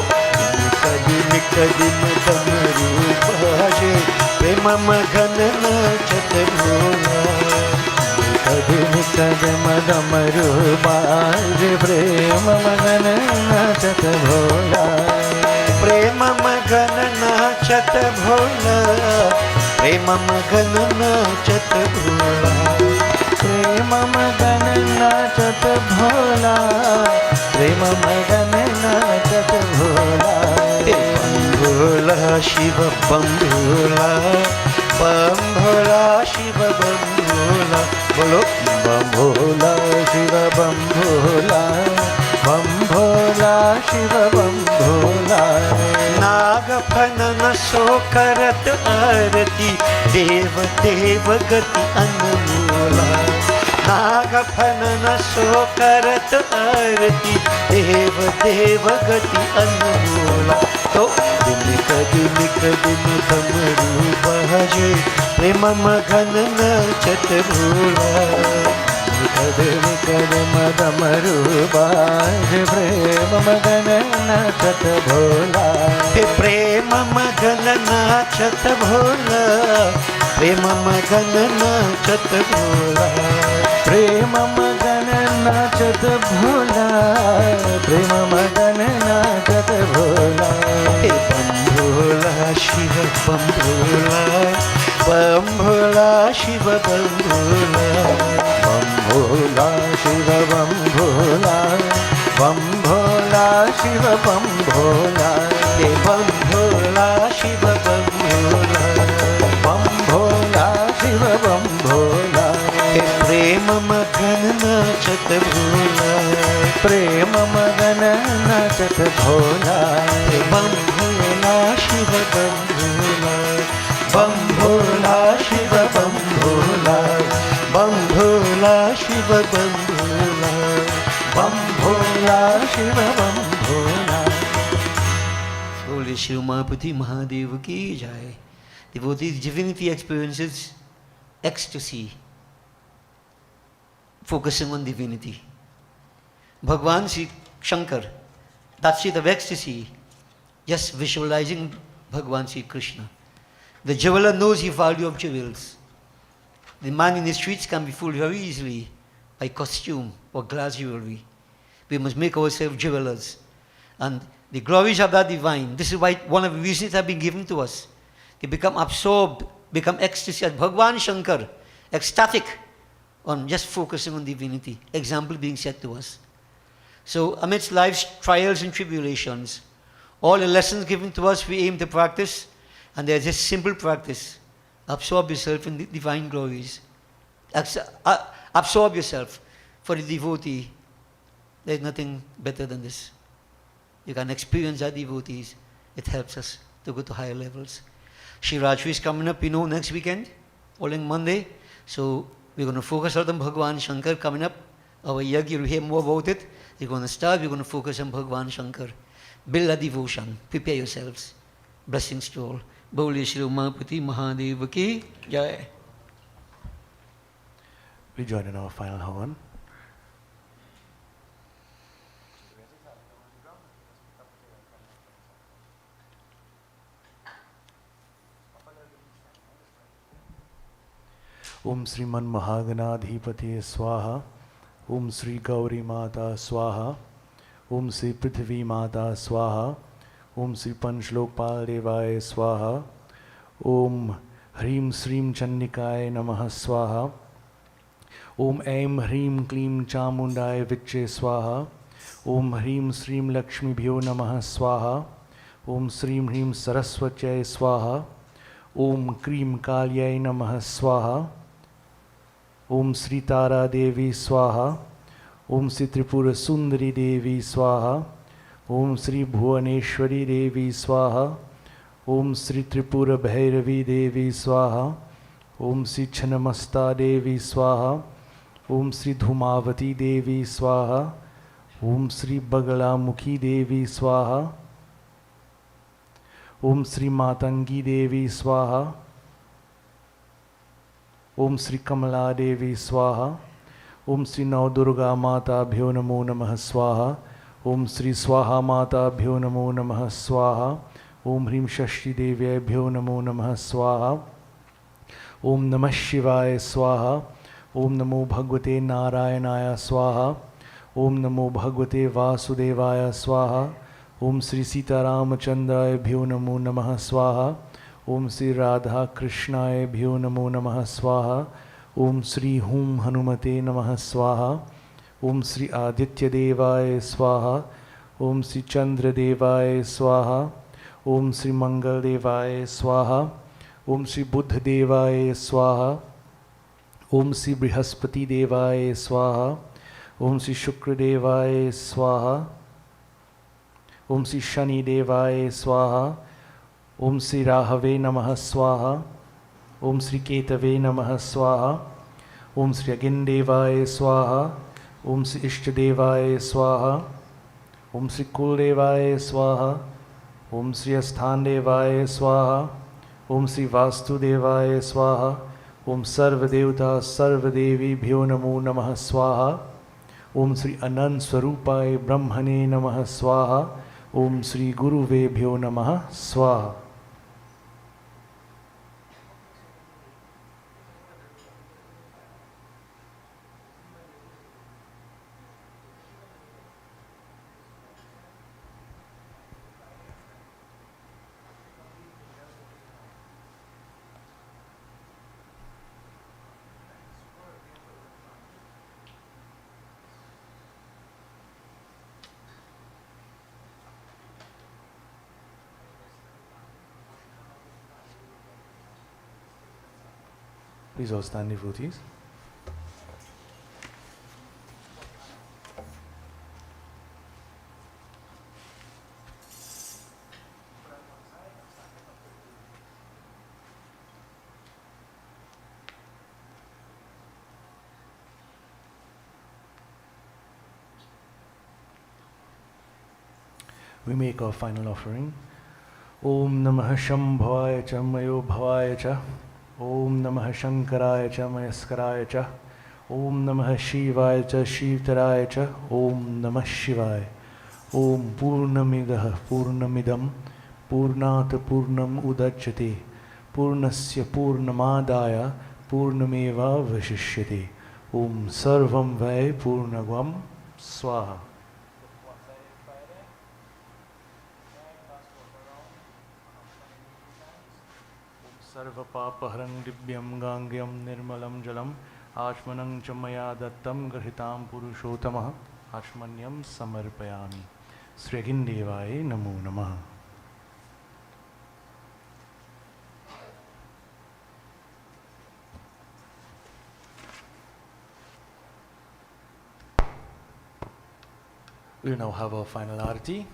कदिम डमरू बाजे प्रेम मगन नाचत भोला कदिम कदम डमरू बाजे प्रेम मगन नाचत भोला प्रेम मगन नाचत भोला प्रेम मगन नाचत भोला प्रेम मगन नाचत भोला प्रेम मगन नाचत भोला भोला शिव बम भोला शिव बम भोला बोलो बम भोला शिव बम भोला शिव बम भोला नाग फनन सो करत आरती देव देव गति अनमोला नाग फनन सो करत आरती देव देव गति अनमोला तो दिन डमरू बाजे प्रेम मगन नाचत भोला कदिम कदम डमरू बाजे प्रेम मगन नाचत भोला प्रेम मगन नाचत भोला प्रेम मगन नाचत भोला प्रेम मगन नाचत भोला प्रेम मगन नाचत भोला बम भोला शिव बम भोला शिव बम भोला बम भोला शिव बम भोला शिव बम भोला बम भोला शिव बम भोला बम भोला शिव बम भोला प्रेम मगन नाचत भोला प्रेम मगन नाचत भोला बम भोला शिव बम भोला बम भोला शिव बम भोला बम भोला शिव बम भोला बम भोला शिव बम भोला बोले श्री उमापति महादेव की जय Devotees, divinity experiences ecstasy, focusing on divinity. Bhagwan Sri Shankar, that state of ecstasy, just visualizing Bhagwan Sri Krishna. The jeweler knows the value of jewels. The man in the streets can be fooled very easily by costume or glass jewelry. We must make ourselves jewelers. And the glories of that divine, this is why one of the reasons have been given to us. They become absorbed, become ecstasy as Bhagwan Shankar, ecstatic on just focusing on divinity. Example being said to us. So amidst life's trials and tribulations, all the lessons given to us we aim to practice, and there's just simple practice. Absorb yourself in the divine glories. Absorb yourself. For the devotee, there's nothing better than this. You can experience our devotees. It helps us to go to higher levels. Shivratri is coming up, next weekend, following Monday. So we're going to focus on Bhagwan Shankar coming up. Our yag, you'll hear more about it. We're going to start, we're going to focus on Bhagwan Shankar. Build a devotion. Prepare yourselves. Blessings to all. Bole Shri Umapati Mahadev ki Jai. We join in our final Havan. Om Sriman Mahaganadhipati Swaha. Om Sri Gauri Mata Swaha. Om Sri Prithvi Mata Swaha. Om Sri Panchlokpal Devaya Swaha. Om Hrim Srim Chandikaya Namaha Swaha. Om Aim Hrim Klim Chamundaya Viche Swaha. Om Hrim Srim Lakshmi Bhyo Namaha Swaha. Om Srim Hrim Saraswatya Swaha. Om Krim Kalyay Namaha Swaha. Om Sri Tara Devi Swaha. Om Sri Tripura Sundari Devi Swaha. Om Sri Bhuvaneshwari Devi Swaha. Om Sri Tripura Bhairavi Devi Swaha. Om Sri Chanamasta Devi Swaha. Om Sri Dhumavati Devi Swaha. Om Sri Bagalamukhi Devi Swaha. Om Sri Matangi Devi Swaha. Om Sri Kamala Devi Swaha. Om Sri Naudurga Mata Bhyo Namo Namaha Swaha. Om Sri Swaha Mata Bhyo Namo Namaha Swaha. ओम ह्रीं षष्ठी देव्येभ्यो नमो नमः स्वाहा। ओम नमः शिवाय स्वाहा। ओम नमो भगवते नारायणाय स्वाहा। ओम नमो भगवते वासुदेवाय स्वाहा। ओम श्री सीतारामचंद्रायभ्यो नमो नमः स्वाहा। ओम श्री राधा कृष्णायभ्यो नमो नमः स्वाहा। ओम श्री हूं हनुमते नमः स्वाहा। ओम श्री आदित्यदेवाय स्वाहा। ओम श्री चंद्रदेवाय स्वाहा। ओम श्री मंगलदेवाय स्वाहा। ओम श्री बुद्धदेवाय स्वाहा। ओम श्री बृहस्पति देवाय स्वाहा। ओम श्री शुक्रदेवाय स्वाहा। ओम श्री शनिदेवाय स्वाहा। ओम श्री राहवे नमः स्वाहा। ओम श्री केतवे नमः स्वाहा। ओम श्री अगिनदेवाय स्वाहा। ओम श्री इष्टदेवाय स्वाहा। ओम श्री कुलदेवाय स्वाहा। ओम श्री अस्थानदेवाय स्वाहा। ओम श्री वास्तुदेवाय स्वाहा। ओम सर्वदेवता सर्वदेवीभ्यो नमो नमः स्वाहा। ओम श्री अनंत स्वरूपाय ब्रह्मणे नमः स्वाहा। ओम श्री गुरुवेभ्यो नमः स्वाहा। Please all stand, devotees. We make our final offering. Om Namah Shambhaya Cha Mayo Bhavaya Cha. Om Namah Shankaraya Cha Mayaskaraya Cha. Om Namah Shivaya Cha Shivtaraya Cha. Om Namah Shivaya. Om Purnamidah Purnamidam Purnat Purnam Udachyate Purnasya Purnamadaya Purnameva Vashishyate. Om Sarvam Vai Purnagvam Swaha. सर्वपापहरं दिव्यं गांग्यं निर्मलं जलम आचमनं च मया दत्तं गृहीतां पुरुषोत्तमः आचमन्यं समर्पयामि। श्रीगिन्देवाय नमो नमः। We'll now have our final arati.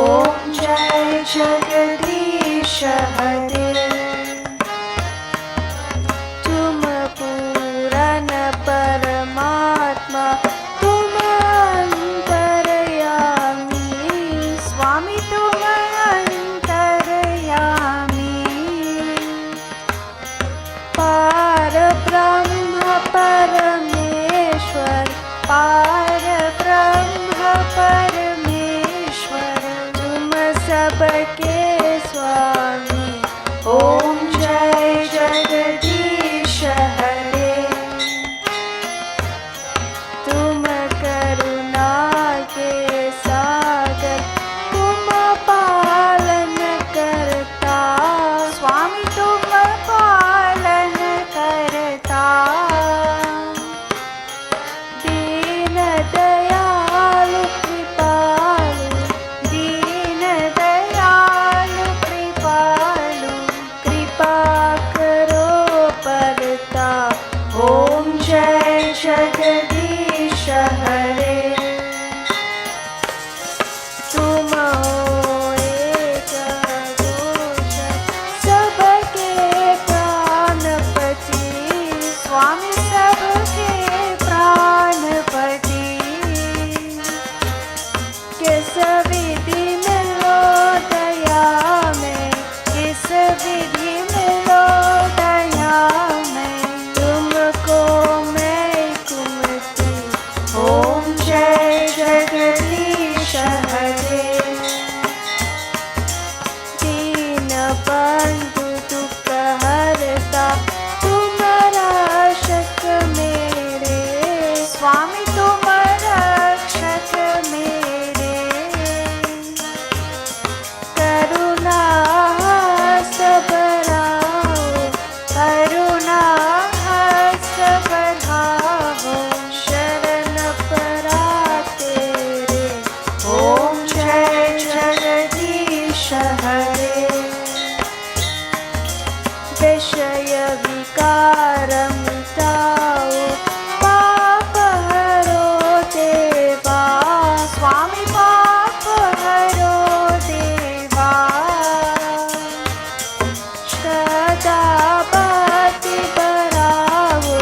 ॐ जय जगदीश हरे। तुम पूरन परमात्मा, तुम अंतर्यामी, स्वामी तुम अंतर्यामी। पार ब्रह्म परमेश्वर, पार ब्रह्म परमेश्वर, तुम सबके स्वामी। ॐ जय जगदीश हरे। तुम करुणा के सागर, तुम पालन करता, स्वामी तुम पालन करता। दीन दयालु कृपालु, दीन दयालु कृपालु, कृपा करो परता। ॐ जय जगदीश हरे। तुम हो एक घोष, सबके प्राणपति, स्वामी सबके प्राणपति। किस विधि मिलो दया में, किस विधि मिलो दया में, तुमको मैं कुमति। ॐ जय जगदीश हरे। दीन बंधु दुख हरता, तुम रक्षक मेरे, स्वामी तुम रक्षक मेरे। करुणा हस्त बढ़ाओ, करुणा हस्त बढ़ाओ, शरण परा तेरे। ॐ जय जगदीश हरे। विषय विकार मिटाओ, पाप हरो देवा, स्वामी पाप हरो देवा। श्रद्धा भक्ति बढ़ाओ,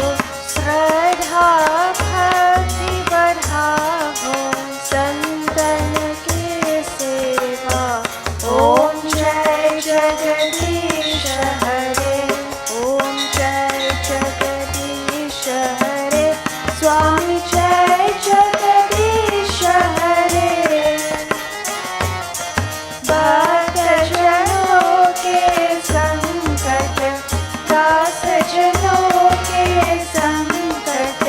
श्रद्धा भक्ति बढ़ाओ, संतन की सेवा। ॐ जय जगदीश हरे। ॐ जय जगदीश हरे। स्वामी जय जगदीश हरे। भक्त जनों के संकट, दास जनों के संकट,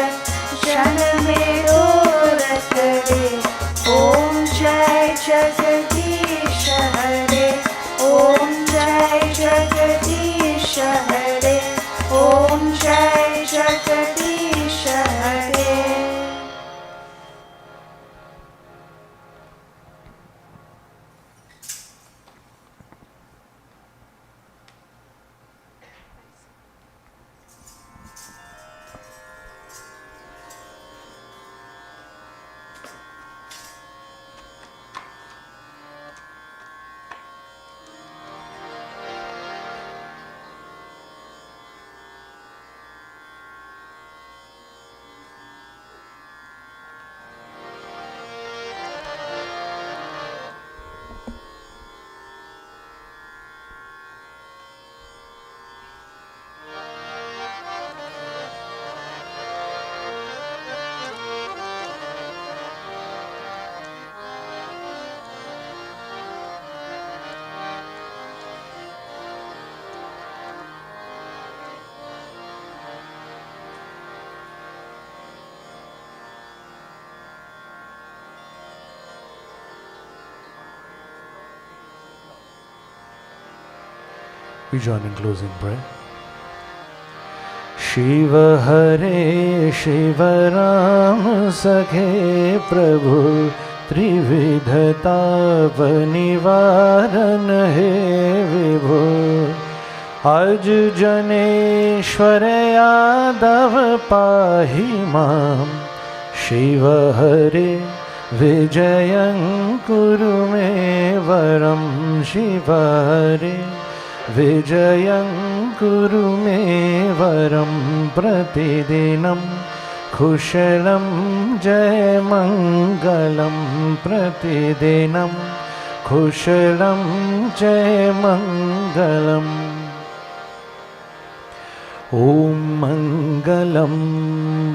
क्षण में दूर करे। ॐ जय जगदीश हरे। ॐ जय जगदीश हरे। ॐ जय जगदीश हरे। We join in closing prayer. Shiv हरे शिव राम सखे प्रभु, त्रिविध ताप निवारण हे विभु। अज जनेश्वर यादव पाहि माम, शिव हरे विजयं कुरु मे वरं शिवरे विजयं कुरु मे वरं प्रतिदिनं कुशलं जयमङ्गलं प्रतिदिनं कुशलं जयमङ्गलम् ॐ मङ्गलं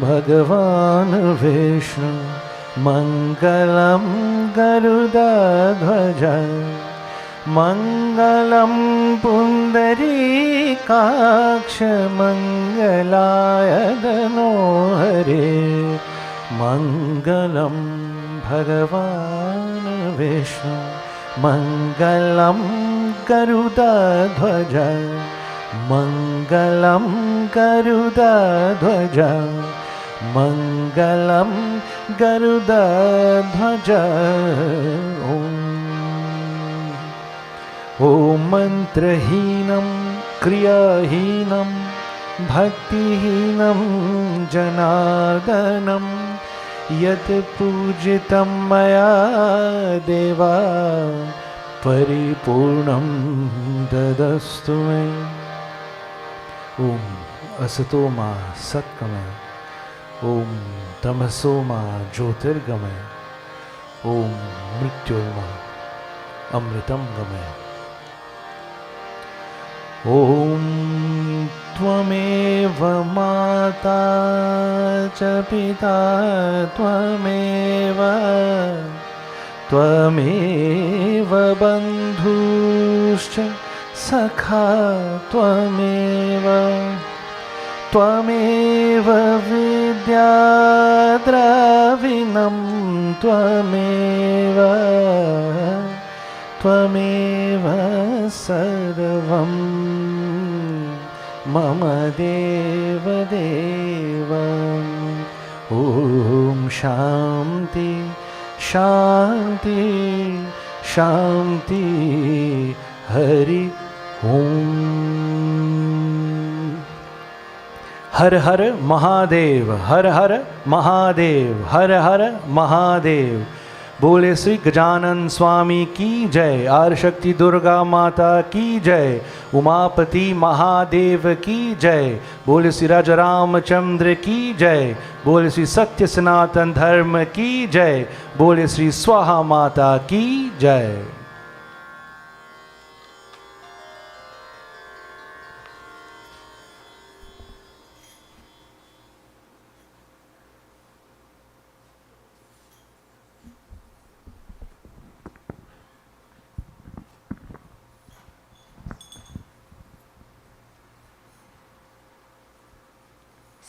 भगवान् विष्णु मङ्गलं गरुडध्वज मङ्गलं पुण्डरीकाक्ष मङ्गलाय तनो हरे मङ्गलं भगवान् विष्णु मङ्गलं गरुडध्वज मङ्गलं गरुडध्वज मङ्गलं गरुडध्वज ॐ मन्त्रहीनं क्रियाहीनं भक्तिहीनं जनार्दनं यत् पूजितं मया देवा परिपूर्णं ददस्तु मे ॐ असतो मा सत्कमय ॐ तमसो मा ज्योतिर्गमय ॐ मृत्युर्मा अमृतं गमय ॐ त्वमेव माता च पिता त्वमेव बन्धुश्च सखा त्वमेव विद्या द्रविणं त्वमेव सर्वं मम देवदेव ॐ शान्ति शान्ति शान्ति हरि ओम हर हर महादेव हर हर महादेव हर हर महादेव बोले श्री गजानन स्वामी की जय आदिशक्ति दुर्गा माता की जय उमापति महादेव की जय बोले श्री राजा रामचंद्र की जय बोले श्री सत्य सनातन धर्म की जय बोले श्री स्वाहा माता की जय।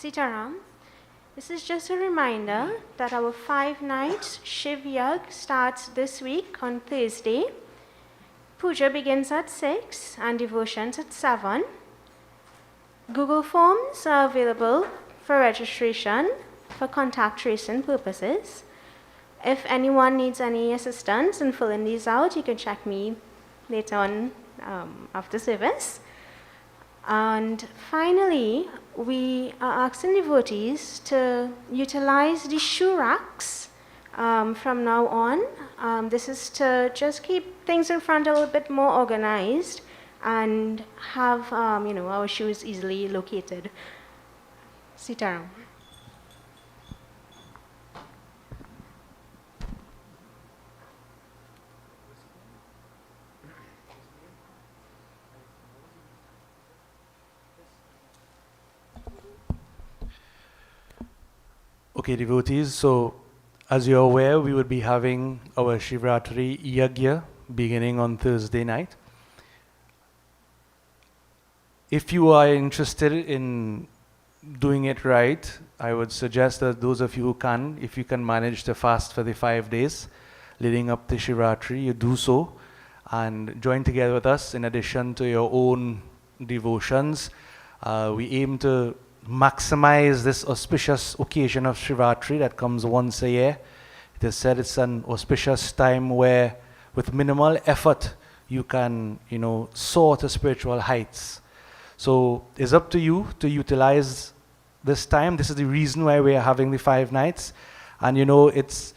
Sitaram, this is just a reminder that our 5 nights Shiv Yag starts this week on Thursday. Puja begins at 6 and devotions at 7. Google Forms are available for registration for contact tracing purposes. If anyone needs any assistance in filling these out, you can check me later on after service. And finally, we are asking devotees to utilize the shoe racks from now on. This is to just keep things in front a little bit more organized and have our shoes easily located. Sitaram. Okay, devotees, so as you're aware, we would be having our Shivratri Yagya beginning on Thursday night. If you are interested in doing it right, I would suggest that those of you who can, if you can manage to fast for the 5 days leading up to Shivratri, you do so and join together with us in addition to your own devotions. We aim to maximize this auspicious occasion of Shivratri that comes once a year. It is said it's an auspicious time where with minimal effort you can, soar to spiritual heights. So it's up to you to utilize this time. This is the reason why we are having the 5 nights. And it's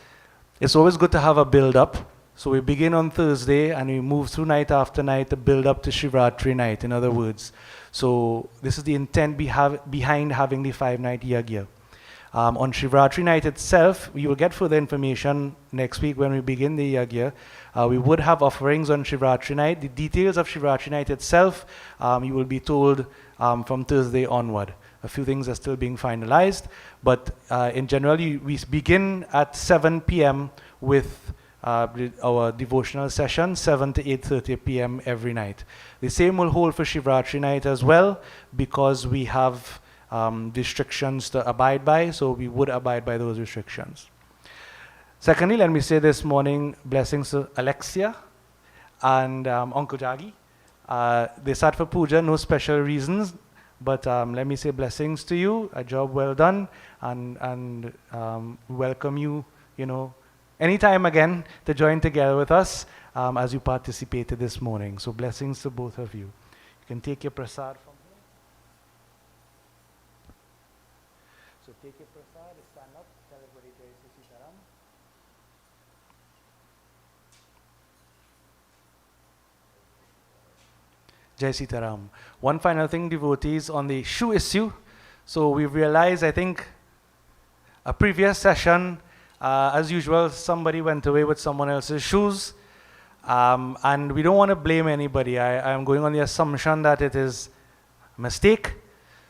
It's always good to have a build-up. So we begin on Thursday and we move through night after night to build up to Shivratri night, in other words. So this is the intent behind having the 5-night yagya. On Shivratri night itself, we will get further information next week when we begin the yagya. We would have offerings on Shivratri night. The details of Shivratri night itself, you will be told from Thursday onward. A few things are still being finalized, but in general, we begin at 7 p.m. with our devotional session, 7 to 8:30 p.m. every night. The same will hold for Shivratri night as well, because we have restrictions to abide by, so we would abide by those restrictions. Secondly, let me say this morning, blessings to Alexia and Uncle Jagi. They sat for puja, no special reasons, but let me say blessings to you, a job well done, and welcome you, anytime again to join together with us as you participated this morning. So blessings to both of you. You can take your prasad from here. So take your prasad, stand up, tell everybody Jai Sitaram. Jai Sitaram. One final thing, devotees, on the shoe issue. So we've realized, I think, a previous session, as usual, somebody went away with someone else's shoes. And we don't want to blame anybody. I am going on the assumption that it is a mistake.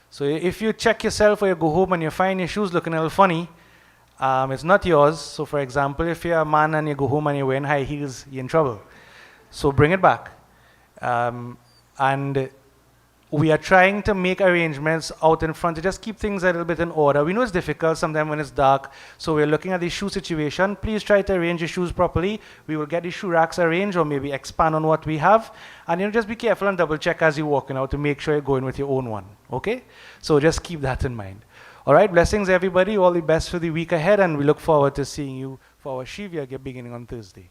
So if you check yourself or you go home and you find your shoes looking a little funny, it's not yours. So for example, if you're a man and you go home and you're wearing high heels, you're in trouble. So bring it back. And we are trying to make arrangements out in front to just keep things a little bit in order. We know it's difficult sometimes when it's dark, so we're looking at the shoe situation. Please try to arrange your shoes properly. We will get the shoe racks arranged or maybe expand on what we have. And just be careful and double check as you're walking out to make sure you're going with your own one, okay? So just keep that in mind. All right, blessings everybody, all the best for the week ahead, and we look forward to seeing you for our Shiv Yagya beginning on Thursday.